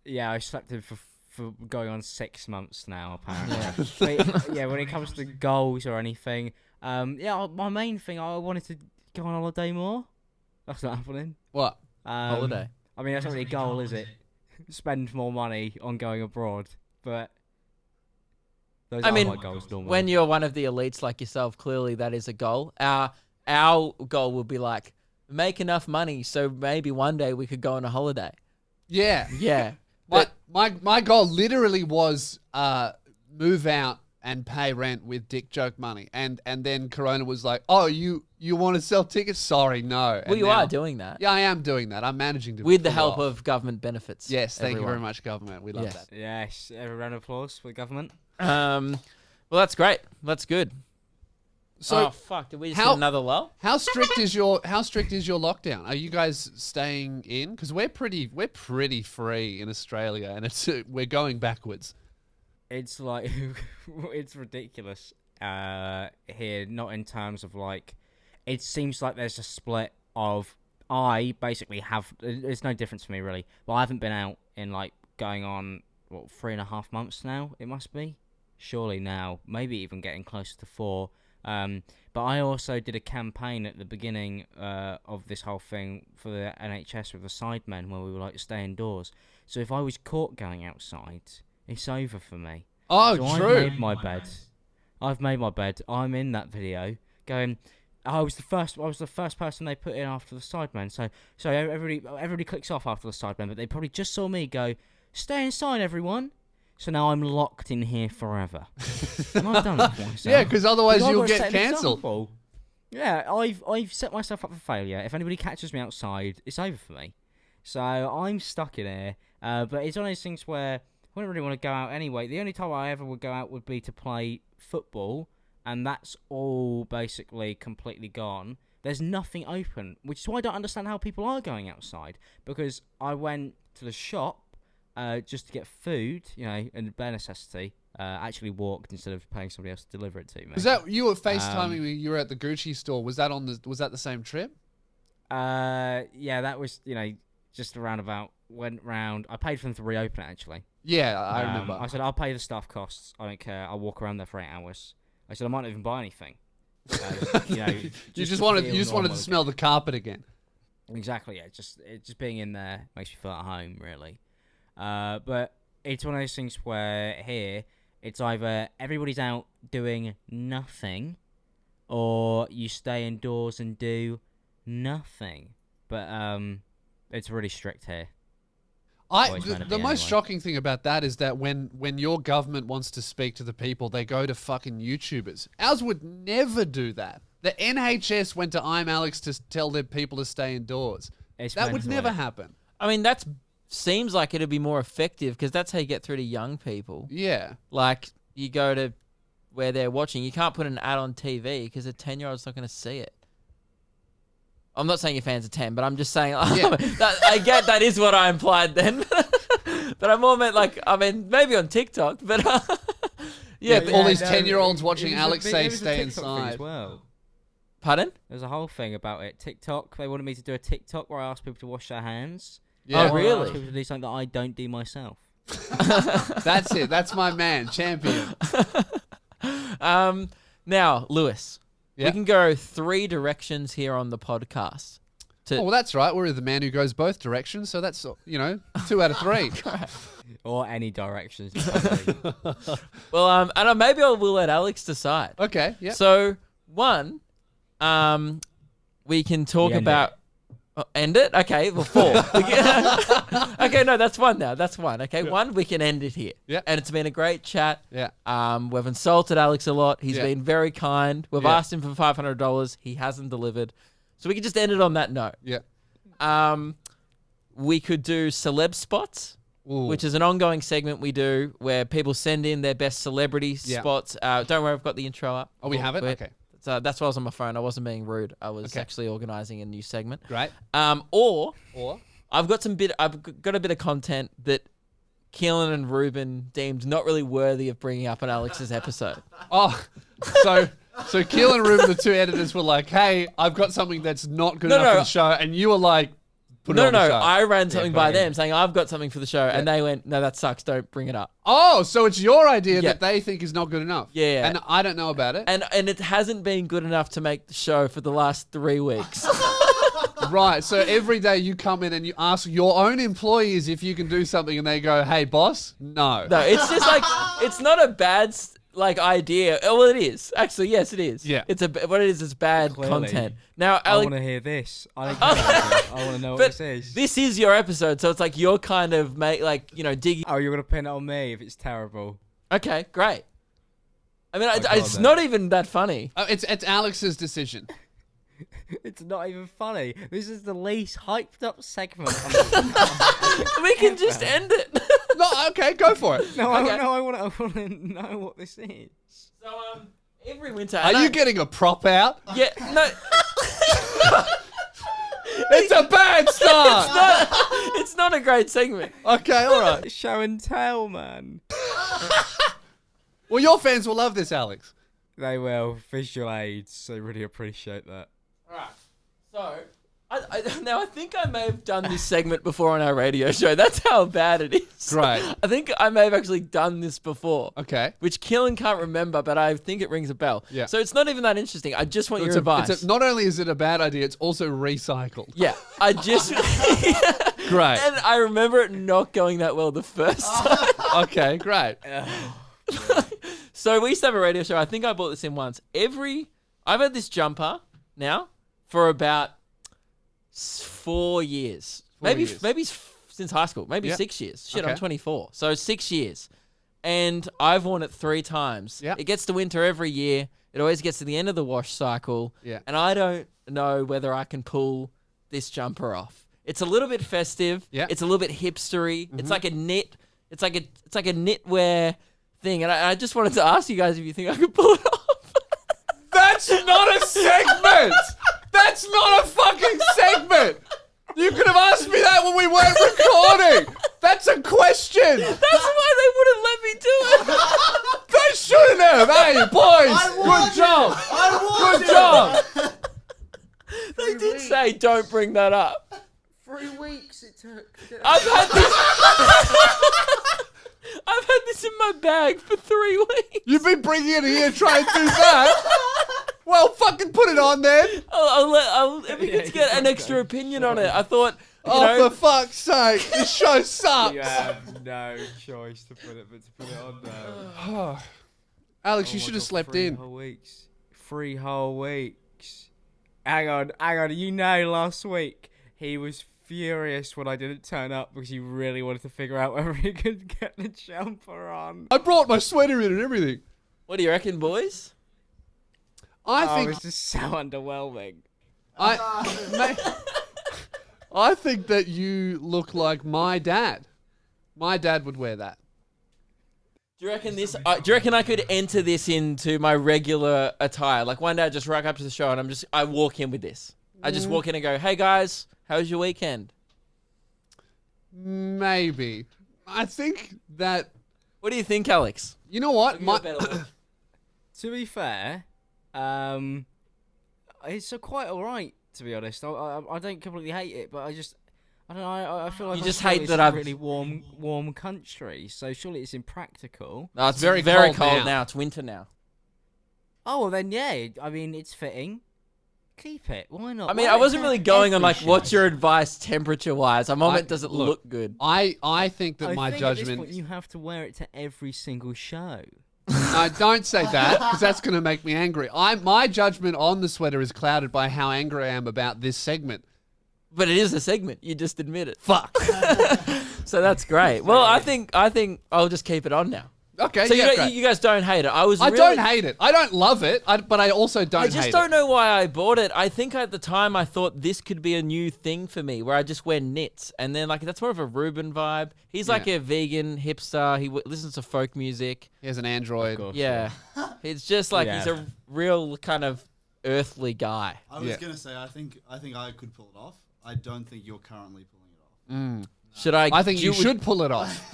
Yeah, I slept in for going on 6 months now, apparently. But, yeah, when it comes to goals or anything, my main thing, I wanted to go on holiday more. That's not happening. What? Holiday. I mean, that's not really a goal, is it? Spend more money on going abroad, but those I are mean, my goals normally. When you're one of the elites like yourself, clearly that is a goal. Our goal would be like, make enough money so maybe one day we could go on a holiday. Yeah. Yeah. But my goal literally was move out and pay rent with dick joke money. And then Corona was like, oh, you want to sell tickets? Sorry, no. Well, And you now- are doing that. Yeah, I am doing that. I'm managing to With the pull it help off. of government benefits. Yes, thank you everyone. very much, government. We love Yes. that. Yes, a round of applause for the government. Well, that's great. That's good. So oh, fuck. Did we just how- get another lull? how strict is your lockdown? Are you guys staying in? Because we're pretty free in Australia, and we're going backwards. It's like it's ridiculous here. Not in terms of like, it seems like there's a split of I basically have. It's no difference for me really. But I haven't been out in like going on 3.5 months now. It must be surely now, maybe even getting closer to 4. But I also did a campaign at the beginning of this whole thing for the NHS with the Sidemen, where we were like stay indoors. So if I was caught going outside, it's over for me. Oh, So true. I've made my bed. I'm in that video going. I was the first person they put in after the Sidemen. So everybody clicks off after the Sidemen, but they probably just saw me go, stay inside, everyone. So now I'm locked in here forever. And I've done that for myself. Yeah, because otherwise I've you'll gotta get set an cancelled. example. Yeah, I've set myself up for failure. If anybody catches me outside, it's over for me. So I'm stuck in here. But it's one of those things where I wouldn't really want to go out anyway. The only time I ever would go out would be to play football, and that's all basically completely gone. There's nothing open, which is why I don't understand how people are going outside. Because I went to the shop just to get food, and bare necessity. Actually walked instead of paying somebody else to deliver it to me. Was that you were FaceTiming me? You were at the Gucci store. Was that the same trip? Yeah, that was just a roundabout. Went round. I paid for them to reopen it actually. Yeah, I remember. I said I'll pay the staff costs. I don't care. I'll walk around there for 8 hours. I said I might not even buy anything. You just wanted to smell the carpet again. Exactly. Yeah. Just being in there makes me feel at home, really. But it's one of those things where here it's either everybody's out doing nothing, or you stay indoors and do nothing. But it's really strict here. The most shocking thing about that is that when your government wants to speak to the people, they go to fucking YouTubers. Ours would never do that. The NHS went to ImAllexx to tell their people to stay indoors. That would never happen. I mean, that seems like it'd be more effective because that's how you get through to young people. Yeah. Like, you go to where they're watching. You can't put an ad on TV because a 10-year-old's not going to see it. I'm not saying your fans are 10, but I'm just saying, I get that is what I implied then. But I more meant maybe on TikTok, but all these 10-year-olds watching Alex say stay inside. As well. Pardon? There's a whole thing about it. TikTok, they wanted me to do a TikTok where I asked people to wash their hands. Yeah. Oh, really? I asked people to do something that I don't do myself. That's it. That's my man, champion. Now, Lewis. Yeah. We can go 3 directions here on the podcast. Well, that's right. We're the man who goes both directions, so that's 2 out of 3. Or any directions. Well, and maybe we'll let Alex decide. Okay. Yeah. So 1, we can talk about. End it? Okay, well, 4. Okay, no, that's 1 now. That's 1. Okay, yeah. 1, we can end it here. Yeah. And it's been a great chat. Yeah. We've insulted Alex a lot. He's been very kind. We've asked him for $500. He hasn't delivered. So we can just end it on that note. Yeah. We could do celeb spots, which is an ongoing segment we do where people send in their best celebrity spots. Don't worry, I've got the intro up. Oh, we have it? Okay. So that's why I was on my phone. I wasn't being rude. I was actually organising a new segment. Great. Or I've got a bit of content that Keelan and Ruben deemed not really worthy of bringing up on Alex's episode. Oh, so Keelan and Ruben, the 2 editors, were like, "Hey, I've got something that's not good enough for the show," and you were like, "Put it on the show." I ran something by them saying I've got something for the show, and they went, "No, that sucks. Don't bring it up." Oh, so it's your idea that they think is not good enough. Yeah. And I don't know about it. And it hasn't been good enough to make the show for the last 3 weeks. Right. So every day you come in and you ask your own employees if you can do something, and they go, "Hey, boss, no." No, it's just like it's not a bad idea. Well, it is actually. Yes, it is. Yeah. What it is. It's bad content. Now, I want to hear this. I want to know what this is. This is your episode, so it's like you're kind of digging. Oh, you're gonna pin it on me if it's terrible. Okay, great. I mean, it's not even that funny. It's Alex's decision. It's not even funny. This is the least hyped up segment. We can just end it. No, okay, go for it. No, okay. I want to know what this is. So, every winter... Are you getting a prop out? Yeah, no... It's a bad start! It's not a great segment. Okay, all right. Show and tell, man. Well, your fans will love this, Alex. They will. Visual aids. They really appreciate that. All right. So... I think I may have done this segment before on our radio show. That's how bad it is. Right. I think I may have actually done this before. Okay. Which Keelan can't remember, but I think it rings a bell. Yeah. So it's not even that interesting. I just want your advice. Not only is it a bad idea, it's also recycled. Yeah. I just... Great. And I remember it not going that well the first time. Okay, great. So we used to have a radio show. I think I bought this in once. I've had this jumper now for about 4 years. Maybe since high school. Maybe 6 years. Shit, okay. I'm 24. So 6 years. and I've worn it 3 times. Yep. It gets to winter every year. It always gets to the end of the wash cycle. Yeah. And I don't know whether I can pull this jumper off. It's a little bit festive. Yeah. It's a little bit hipstery. It's like a knit. It's like a knitwear thing. And I just wanted to ask you guys if you think I could pull it off. That's not a segment. That's not a fucking segment. You could have asked me that when we weren't recording. That's a question. That's why they wouldn't let me do it. They shouldn't have. Hey, boys. Good job. Good job. They did say don't bring that up. 3 weeks it took. I've had this. I've had this in my bag for 3 weeks. You've been bringing it here trying to do that. Well, fucking put it on then. It'd be good to get an extra opinion on it. I thought, you Oh, know, for fuck's sake. This show sucks. You have no choice to put it on now. Alex, you should have slept in. 3 whole weeks. Hang on. You know, last week he was furious when I didn't turn up because he really wanted to figure out whether he could get the jumper on. I brought my sweater in and everything. what do you reckon, boys? I Oh, think it's just so underwhelming. I think that you look like my dad. My dad would wear that. Do you reckon this? Do you reckon I could enter this into my regular attire? Like one day I just rock up to the show and I walk in with this. I just walk in and go, "Hey guys, how was your weekend?" Maybe. I think that, What do you think, Alex? you know what? Give you a better look. To be fair, it's quite alright, to be honest. I don't completely hate it, but I don't know. I feel like You just hate that a I've- really warm country, so surely it's impractical. No, it's very very cold cold now. now. It's winter now. Oh well, then yeah. I mean, it's fitting. Keep it. Why not? I mean, Wear I it wasn't to really going on every like, what's show. your advice temperature-wise? I'm on it. Does it look, look good? I think that my think at this judgment. point you have to wear it to every single show. No, don't say that because that's going to make me angry. My judgment on the sweater is clouded by how angry I am about this segment. But it is a segment. You just admit it. Fuck. So that's great. Well, I think I'll just keep it on now. Okay, So yeah, great. you guys don't hate it. I I don't hate it. I don't love it, but I also don't I hate just it. don't know why I bought it. I think at the time I thought this could be a new thing for me, where I just wear knits, and then like that's more of a Ruben vibe. He's like Yeah. a vegan hipster. He listens to folk music. He has an Android. course. Yeah, it's just like he's Yeah. a real kind of earthly guy. I was Yeah. gonna say I think I could pull it off. I don't think you're currently pulling it off. Should I? I think you should pull it off.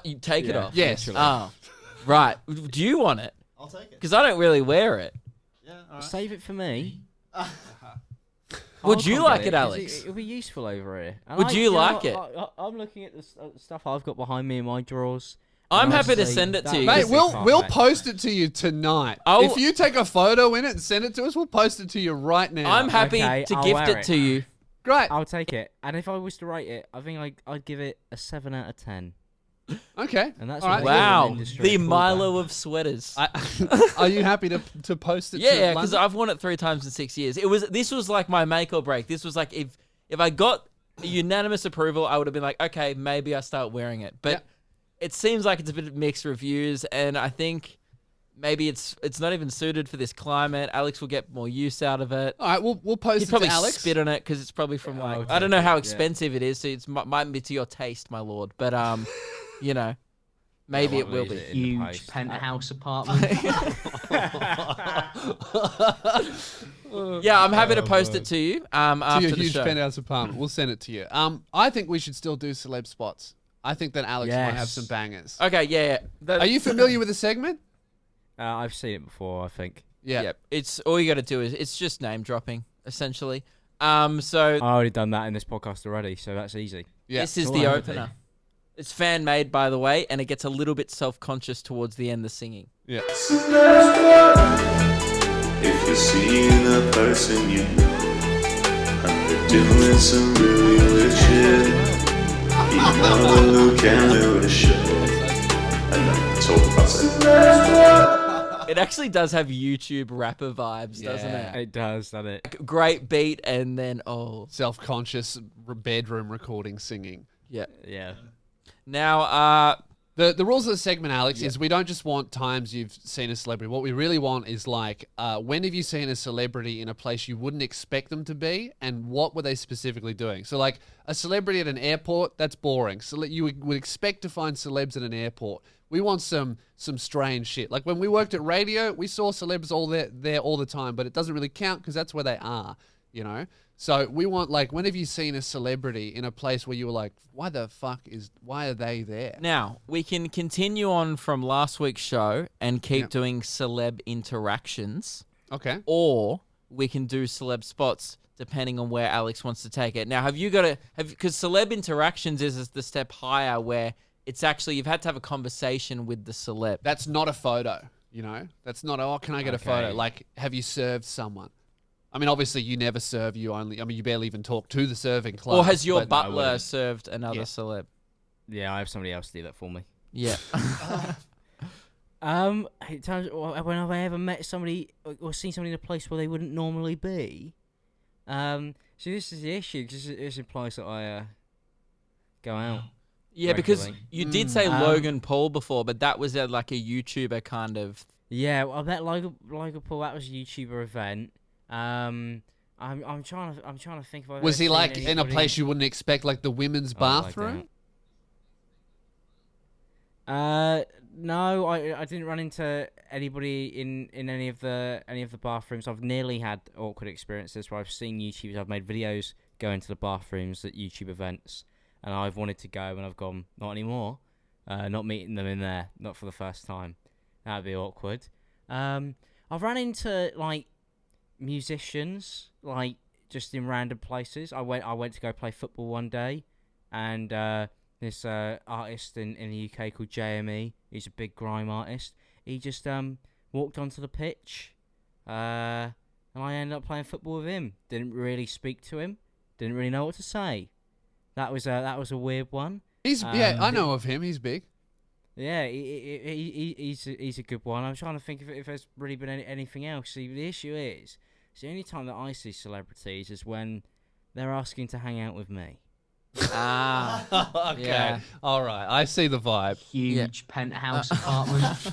You take it Yeah. off. Yes. Oh, right. Do you want it? I'll take it. Because I don't really wear it. Yeah, all right. Save it for me. Would I'll you come like get it, Alex? It'll be useful over here. And Would you like know, I'm looking at the stuff I've got behind me in my drawers. I'm and I happy to say send it to that you. Mate, is we'll perfect. post it to you tonight. I'll- If you take a photo in it and send it to us, we'll post it to you right now. I'm happy Okay, to I'll gift wear it it. to you. Great. I'll take it. And if I was to rate it, I think I'd give it a 7 out of 10. Okay. And that's all what right. they- Wow, industry the callback. Milo of sweaters. Are you happy to post it? Yeah, to because London? I've worn it 3 times in 6 years. This was like my make or break. This was like if I got a unanimous approval, I would have been like, okay, maybe I start wearing it. But Yeah. it seems like it's a bit of mixed reviews, and I think maybe it's not even suited for this climate. Alex will get more use out of it. All right, we'll post He'd it probably to Alex. spit on it because it's probably from I'll like I don't know take how it, yeah. expensive it is, so it might be to your taste, my lord. But you know, maybe it will be. In the Huge post. penthouse apartment. Yeah, I'm happy to post it to you. To After your the huge show. penthouse apartment. We'll send it to you. I think we should still do celeb spots. I think that Alex might have Yes. some bangers. Okay, yeah. Are you familiar with the segment? I've seen it before, I think. Yeah. Yep. It's all you got to do is it's just name dropping essentially. So I already done that in this podcast already, so that's easy. Yeah. this is All the over opener. It's fan made, by the way, and it gets a little bit self conscious towards the end. The singing. Yeah. If you're seeing a person you know, and they're doing some really weird shit, you know who can do a show, and then talk about it. It actually does have YouTube rapper vibes, doesn't it? It does, doesn't it? Great beat, and then Self-conscious bedroom recording singing. yeah. Yeah. Now, The rules of the segment, Alex, is we don't just want times you've seen a celebrity. What we really want is like, when have you seen a celebrity in a place you wouldn't expect them to be, and what were they specifically doing? So like a celebrity at an airport, that's boring. So you would expect to find celebs at an airport. We want some strange shit. Like when we worked at radio, we saw celebs all there all the time, but it doesn't really count because that's where they are, you know? So we want, like, when have you seen a celebrity in a place where you were like, why are they there? Now, we can continue on from last week's show and keep doing celeb interactions. Okay. Or we can do celeb spots depending on where Alex wants to take it. Now, because celeb interactions is the step higher where it's actually, you've had to have a conversation with the celeb. That's not a photo, you know? That's not, oh, can I get a photo? Like, have you served someone? I mean, obviously, you never serve. You barely even talk to the serving club. Or has your butler served another celeb? Yeah, I have somebody else do that for me. Yeah. In terms of, when have I ever met somebody or seen somebody in a place where they wouldn't normally be? So this is the issue, because this implies that I go out. Yeah, because you did say Logan Paul before, but that was like a YouTuber kind of. Yeah, well, I bet Logan Paul, that was a YouTuber event. I'm trying to think. If was he like in a place you wouldn't expect, like the women's bathroom? No, I didn't run into anybody in any of the bathrooms. I've nearly had awkward experiences where I've seen YouTubers. I've made videos go into the bathrooms at YouTube events, and I've wanted to go and I've gone, not anymore. Not meeting them in there, not for the first time. That'd be awkward. I've run into like musicians, like just in random places. I went to go play football one day, and this artist in the UK called JME, he's a big grime artist. He just walked onto the pitch, and I ended up playing football with him. Didn't really speak to him. Didn't really know what to say. That was a weird one. I know of him. He's big. Yeah, he's a good one. I'm trying to think if there's really been anything else. See, the issue is, the only time that I see celebrities is when they're asking to hang out with me. Okay. Yeah. All right. I see the vibe. Huge penthouse apartment.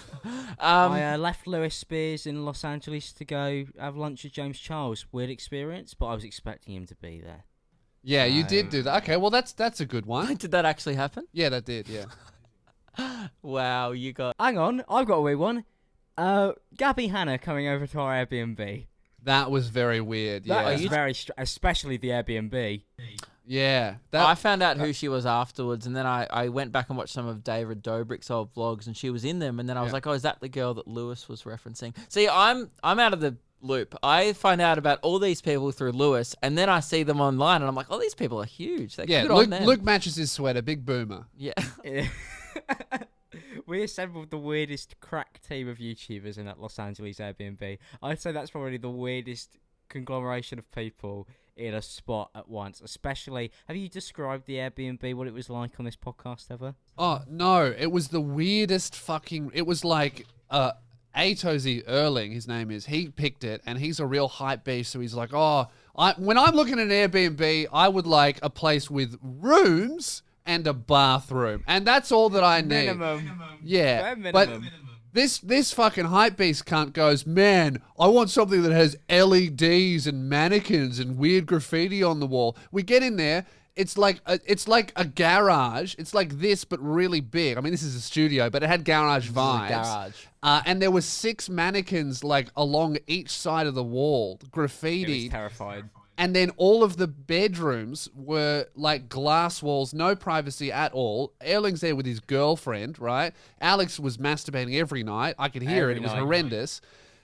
I left Lewis Spears in Los Angeles to go have lunch with James Charles. Weird experience, but I was expecting him to be there. Yeah, you did do that. Okay, well that's a good one. Did that actually happen? Yeah, that did. Yeah. Wow, you got. Hang on, I've got a weird one. Gabby Hanna coming over to our Airbnb. That was very weird. Yeah. That was very, especially the Airbnb. Yeah. I found out who she was afterwards, and then I went back and watched some of David Dobrik's old vlogs, and she was in them, and then I was like, oh, is that the girl that Lewis was referencing? See, I'm out of the loop. I find out about all these people through Lewis, and then I see them online, and I'm like, oh, these people are huge. Yeah, Luke matches his sweater, big boomer. Yeah. We assembled the weirdest crack team of YouTubers in that Los Angeles Airbnb. I'd say that's probably the weirdest conglomeration of people in a spot at once. Especially, have you described the Airbnb, what it was like on this podcast ever? Oh, no. It was the weirdest fucking... It was like... Atozy Erling, his name is, he picked it, and he's a real hype beast, so he's like, when I'm looking at an Airbnb, I would like a place with rooms and a bathroom, and that's all that I need. Minimum. Yeah, Minimum. but this fucking hype beast cunt goes, man, I want something that has LEDs and mannequins and weird graffiti on the wall. We get in there. It's like a garage. It's like this, but really big. I mean, this is a studio, but it had garage vibes. Garage. And there were 6 mannequins like along each side of the wall, It graffitied. was terrified. And then all of the bedrooms were like glass walls, no privacy at all. Erling's there with his girlfriend, right? Alex was masturbating every night. I could hear it. It was horrendous.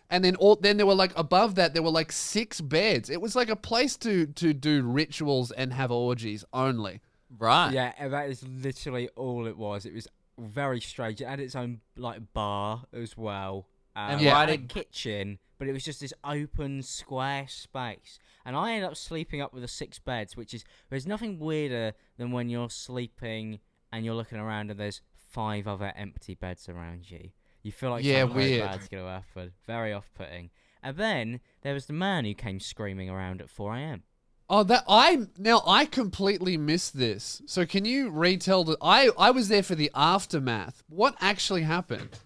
And then there were like above that, there were like 6 beds. It was like a place to do rituals and have orgies only. Right. Yeah, that is literally all it was. It was very strange. It had its own like bar as well. And It why had a did- kitchen, but it was just this open square space. And I ended up sleeping up with the 6 beds, which is, there's nothing weirder than when you're sleeping and you're looking around and there's 5 other empty beds around you. You feel like something very weird. bad's going to happen. Very off-putting. And then there was the man who came screaming around at 4 a.m. Oh, I completely missed this. So can you retell I was there for the aftermath. What actually happened?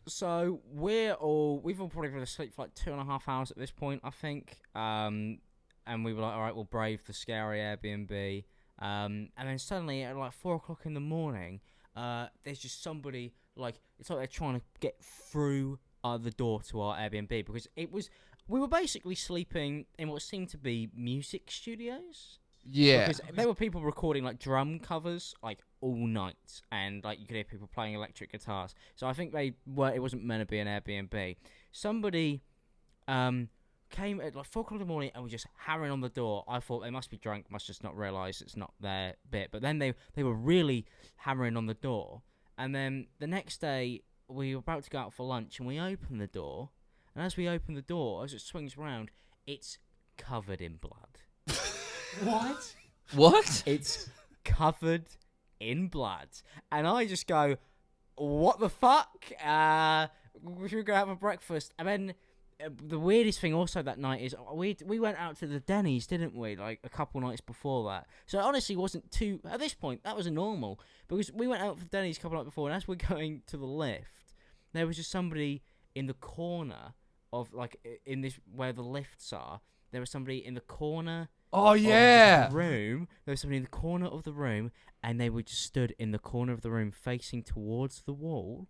So we've all probably been asleep for like 2.5 hours at this point, I think. And we were like, all right, we'll brave the scary Airbnb. And then suddenly at like 4 o'clock in the morning, there's just somebody like it's like they're trying to get through the door to our Airbnb because we were basically sleeping in what seemed to be music studios. Yeah. Because there were people recording like drum covers like all night, and like you could hear people playing electric guitars. So I think it wasn't meant to be an Airbnb. Somebody came at like 4 o'clock in the morning and was just hammering on the door. I thought they must be drunk, must just not realise it's not their bit. But then they were really hammering on the door. And then the next day we were about to go out for lunch and we opened the door. And as we open the door, as it swings around, it's covered in blood. What? What? It's covered in blood. And I just go, what the fuck? We should go have a breakfast. And then the weirdest thing also that night is we went out to the Denny's, didn't we? Like a couple nights before that. So it honestly wasn't too... At this point, that was normal. Because we went out for Denny's a couple nights before, and as we're going to the lift, there was just somebody in the corner of, like, in this... Where the lifts are, there was somebody in the corner... Oh, yeah. Of the room. There was somebody in the corner of the room, and they were just stood in the corner of the room facing towards the wall,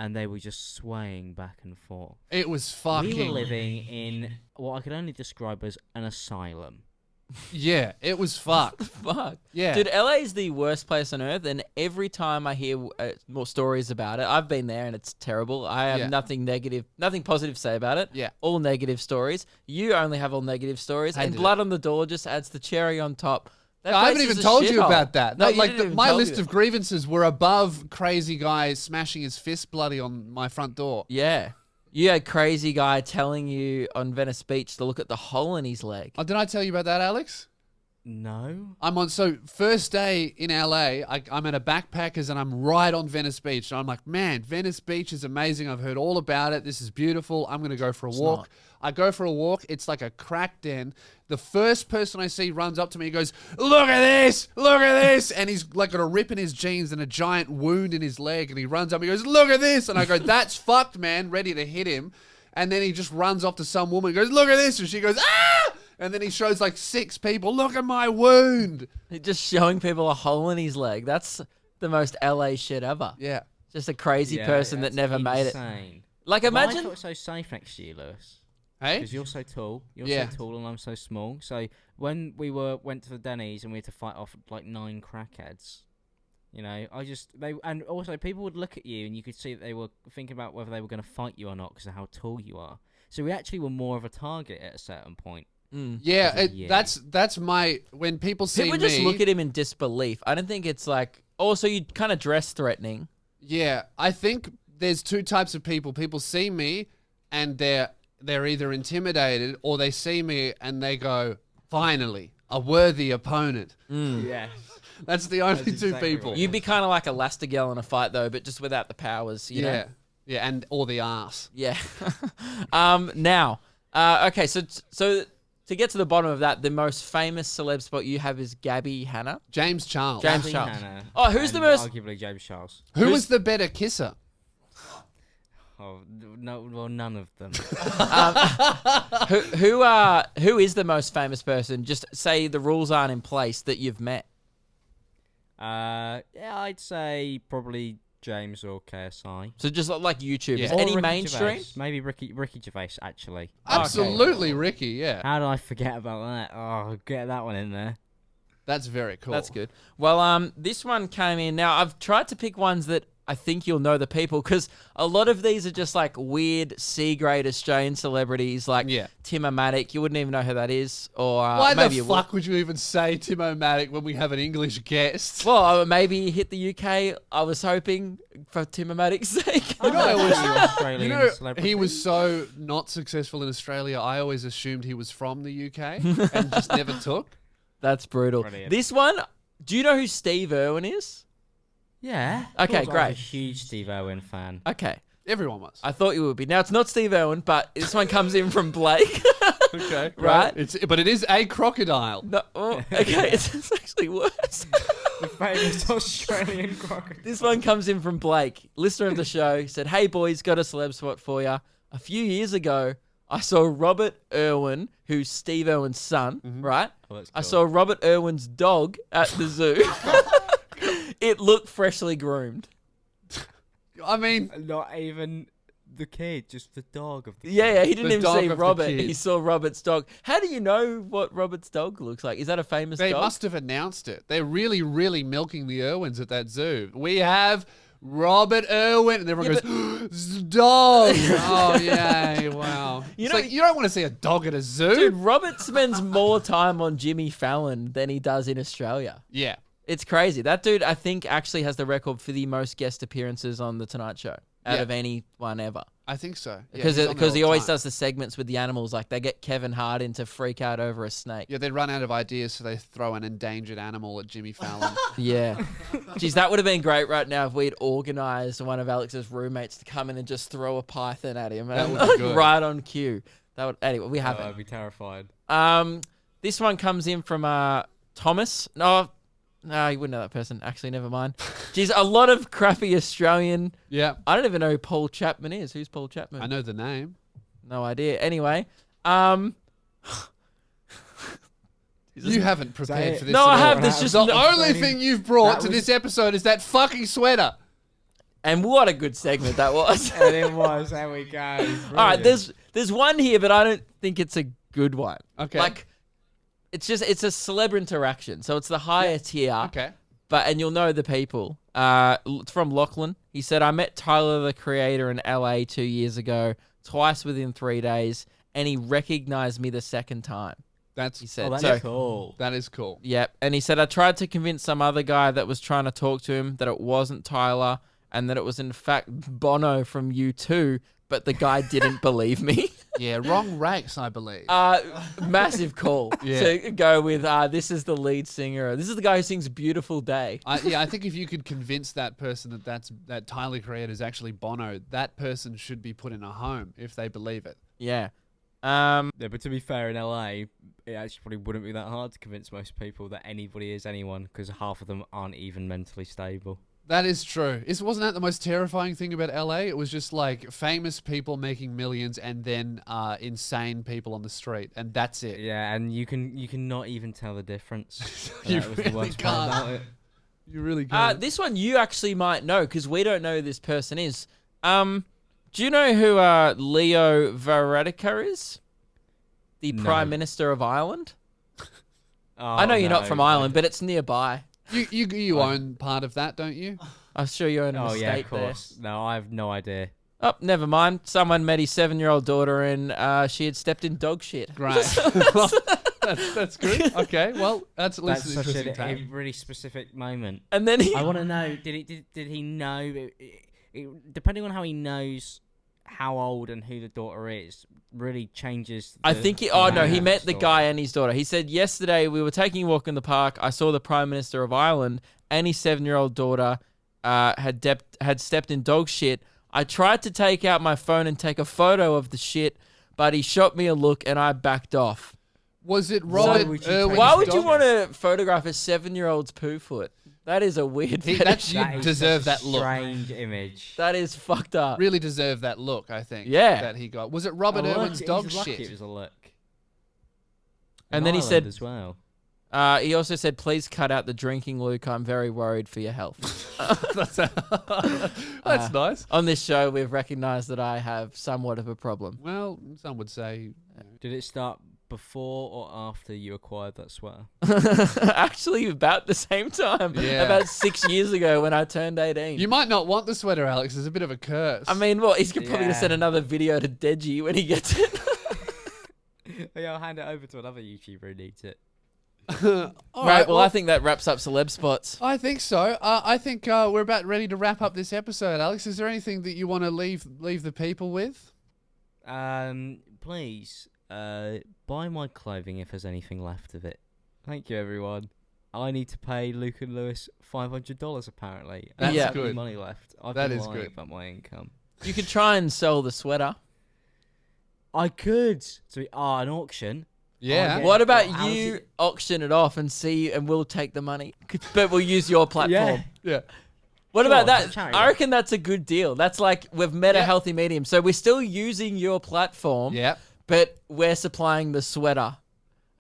and they were just swaying back and forth. It was fucking... We were living in what I could only describe as an asylum. Yeah, it was fucked. Fuck. Yeah. Dude, LA is the worst place on earth, and every time I hear more stories about it, I've been there and it's terrible. I have nothing positive to say about it. Yeah. All negative stories. You only have all negative stories, and blood on the door just adds the cherry on top. I haven't even told you about that. No, my list of grievances were above crazy guy smashing his fist bloody on my front door. Yeah. You had crazy guy telling you on Venice Beach to look at the hole in his leg. Oh, did I tell you about that, Alex? No. First day in LA, I'm at a backpackers and I'm right on Venice Beach. And I'm like, man, Venice Beach is amazing. I've heard all about it. This is beautiful. I'm going to go for a walk. not. I go for a walk. It's like a crack den. The first person I see runs up to me and goes, look at this, look at this. And he's like got a rip in his jeans and a giant wound in his leg. And he runs up and he goes, look at this. And I go, that's fucked, man, ready to hit him. And then he just runs off to some woman and goes, look at this. And she goes, ah! And then he shows like 6 people, look at my wound. Just showing people a hole in his leg. That's the most LA shit ever. Yeah. Just a crazy person that never made it. Like, I imagine... felt so safe next to you, Lewis. Hey? Because you're so tall. You're Yeah. so tall and I'm so small. So when we went to the Denny's and we had to fight off like 9 crackheads, you know, and also people would look at you and you could see that they were thinking about whether they were going to fight you or not because of how tall you are. So we actually were more of a target at a certain point. Yeah, that's my... When people see People just look at him in disbelief. I don't think it's like... Also, you kind of dress threatening. Yeah, I think there's 2 types of people. People see me and they're either intimidated or they see me and they go, finally, a worthy opponent. Yes. That's the only That's 2 exactly people. right. You'd be kind of like Elastigirl in a fight, though, but just without the powers, you know? Yeah, or the arse. Yeah. Now, okay, so to get to the bottom of that, the most famous celeb spot you have is Gabby Hanna. James Charles. James Charles. Oh, who's the most... Arguably James Charles. Who was the better kisser? Oh, no, well, none of them. Who is the most famous person? Just say the rules aren't in place that you've met. Yeah, I'd say probably James or KSI. So just like YouTubers. Yeah. Any Or Ricky mainstream? Gervais. Maybe Ricky Gervais, actually. Absolutely, Ricky, yeah. How did I forget about that? Oh, get that one in there. That's very cool. That's good. Well, this one came in. Now, I've tried to pick ones that I think you'll know the people because a lot of these are just like weird C-grade Australian celebrities like Tim O'Matic. You wouldn't even know who that is. Or Why maybe the fuck would you even say Tim O'Matic when we have an English guest? Well, maybe he hit the UK. I was hoping for Tim O'Matic's sake. He was so not successful in Australia, I always assumed he was from the UK and just never took. That's brutal. Brilliant. This one, do you know who Steve Irwin is? Yeah. Okay, I was great. a huge Steve Irwin fan. Okay. Everyone was. I thought you would be. Now, it's not Steve Irwin, but this one comes in from Blake. Okay. Right? But it is a crocodile. No, okay, it's actually worse. The famous Australian crocodile. This one comes in from Blake, listener of the show. He said, "Hey boys, got a celeb spot for you. A few years ago, I saw Robert Irwin, who's Steve Irwin's son, right? Oh, that's I cool. saw Robert Irwin's dog at the zoo. It looked freshly groomed. I mean, Not even the kid, just the dog of the Yeah, he didn't The even dog see of the Robert. kid. He saw Robert's dog. How do you know what Robert's dog looks like? Is that a famous they dog? must have announced it. They're really, really milking the Irwins at that zoo. We have Robert Irwin, and everyone goes, dog. Oh, yay, wow. You You know- you don't want to see a dog at a zoo. Dude, Robert spends more time on Jimmy Fallon than he does in Australia. Yeah. It's crazy. That dude, I think, actually has the record for the most guest appearances on The Tonight Show out Yeah. of anyone ever. I think so. Yeah, Because he's on there all he the always time. does the segments with the animals. Like, they get Kevin Hart in to freak out over a snake. Yeah, they run out of ideas, so they throw an endangered animal at Jimmy Fallon. Yeah. Jeez, that would have been great right now if we'd organised one of Alex's roommates to come in and just throw a python at him. That would be good. Right on cue. That would, anyway, we Oh, haven't. I'd be terrified. This one comes in from Thomas. No, you wouldn't know that person. Actually, never mind. Jeez, a lot of crappy Australian. Yeah. I don't even know who Paul Chapman is. Who's Paul Chapman? I know the name. No idea. Anyway, You haven't prepared it. for this. No, at I all. have. There's just The no- only thing you've brought That to was- this episode is that fucking sweater. And what a good segment that was. And it was. There we go. All right, there's one here, but I don't think it's a good one. Okay. Like, it's a celeb interaction, so it's the higher tier. Okay. And you'll know the people. It's from Lachlan. He said, I met Tyler, the creator, in LA 2 years ago, twice within 3 days, and he recognized me the second time. That's He said, Oh, that's so, cool. that is cool. Yep. And he said, I tried to convince some other guy that was trying to talk to him that it wasn't Tyler and that it was in fact Bono from U2, but the guy didn't believe me. Yeah, wrong race, I believe. Massive call Yeah. to go with, this is the lead singer. This is the guy who sings Beautiful Day. I think if you could convince that person that Tyler Creator is actually Bono, that person should be put in a home if they believe it. Yeah. Yeah, but to be fair, in LA, it actually probably wouldn't be that hard to convince most people that anybody is anyone, because half of them aren't even mentally stable. That is true. Wasn't that the most terrifying thing about LA? It was just like famous people making millions and then insane people on the street, and that's it. Yeah, and you can not even tell the difference. You That was the really worst part can't. about it. You really can't. This one you actually might know because we don't know who this person is. Do you know who Leo Varadkar is? The No. Prime Minister of Ireland? Oh, I know you're not no, from Ireland, but it's nearby. You own part of that, don't you? I'm sure you own an Oh estate yeah, of course. there. No, I have no idea. Oh, never mind. Someone met his 7-year-old daughter and she had stepped in dog shit. Great. that's good. Okay, well, that's at least That's an such interesting a take. really specific moment. And then he... I want to know, did he know, depending on how he knows how old and who the daughter is, really changes I the think he... Oh, no, he dynamic met of the story. guy and his daughter. He said, yesterday we were taking a walk in the park. I saw the Prime Minister of Ireland and his 7-year-old daughter had stepped in dog shit. I tried to take out my phone and take a photo of the shit, but he shot me a look and I backed off. Was it Why Robert would you Irwin's take Why would you dog? want to photograph a 7-year-old's poo foot? That is a weird That fetish. you That is deserve such a that look. strange image. That is fucked up. Really deserve that look, I think. Yeah. That he got. Was it Robert Oh, look, Irwin's he's dog lucky shit? It was a look. And In then he Ireland said- as well. He also said, please cut out the drinking, Luke. I'm very worried for your health. That's nice. On this show, we've recognized that I have somewhat of a problem. Well, some would say. Did it start before or after you acquired that sweater? Actually, about the same time. Yeah. About 6 years ago when I turned 18. You might not want the sweater, Alex. It's a bit of a curse. I mean, well, he's probably going to Yeah. send another video to Deji when he gets it. Yeah, I'll hand it over to another YouTuber who needs it. All Right, well, I think that wraps up celeb spots. I think so. I think we're about ready to wrap up this episode, Alex. Is there anything that you want to leave the people with? Please, buy my clothing if there's anything left of it. Thank you, everyone. I need to pay Luke and Lewis $500 apparently. That's Yeah. good. Money left. I've That been is lying good. about my income. You could try and sell the sweater. I could. So an auction. Yeah. yeah. What about How's you it- auction it off and see, and we'll take the money, but we'll use your platform. Yeah. What Sure, about it's a that? charity. I reckon that's a good deal. That's like we've met a Yeah. healthy medium. So we're still using your platform, Yeah. but we're supplying the sweater.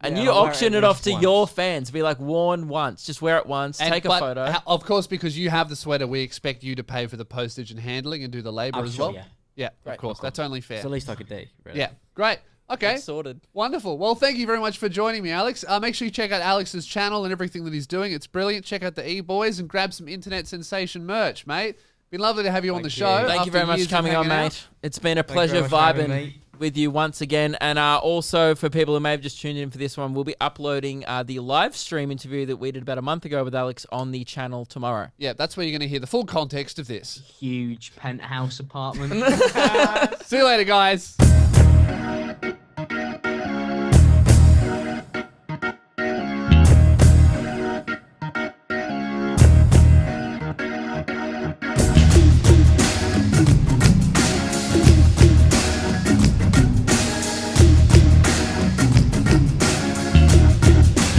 And Yeah, you I'll wear auction it it off at to least your once. fans. Be like, worn once. Just wear it once. Take a but photo. Of course, because you have the sweater, we expect you to pay for the postage and handling and do the labor Oh, as sure, well. yeah. Yeah, Great. of course. That's only fair. It's the least I could do. Really. Yeah, great. Okay, It's sorted. wonderful. Well, thank you very much for joining me, Alex. Make sure you check out Alex's channel and everything that he's doing. It's brilliant. Check out the E-Boys and grab some internet sensation merch, mate. Been lovely to have you on the Thank show. you. Thank you after very much years for of coming on, hanging out. mate. It's been a Thank you pleasure very much for having vibing me. with you once again. And also, for people who may have just tuned in for this one, we'll be uploading the live stream interview that we did about a month ago with Alex on the channel tomorrow. Yeah, that's where you're going to hear the full context of this. Huge penthouse apartment. See you later, guys.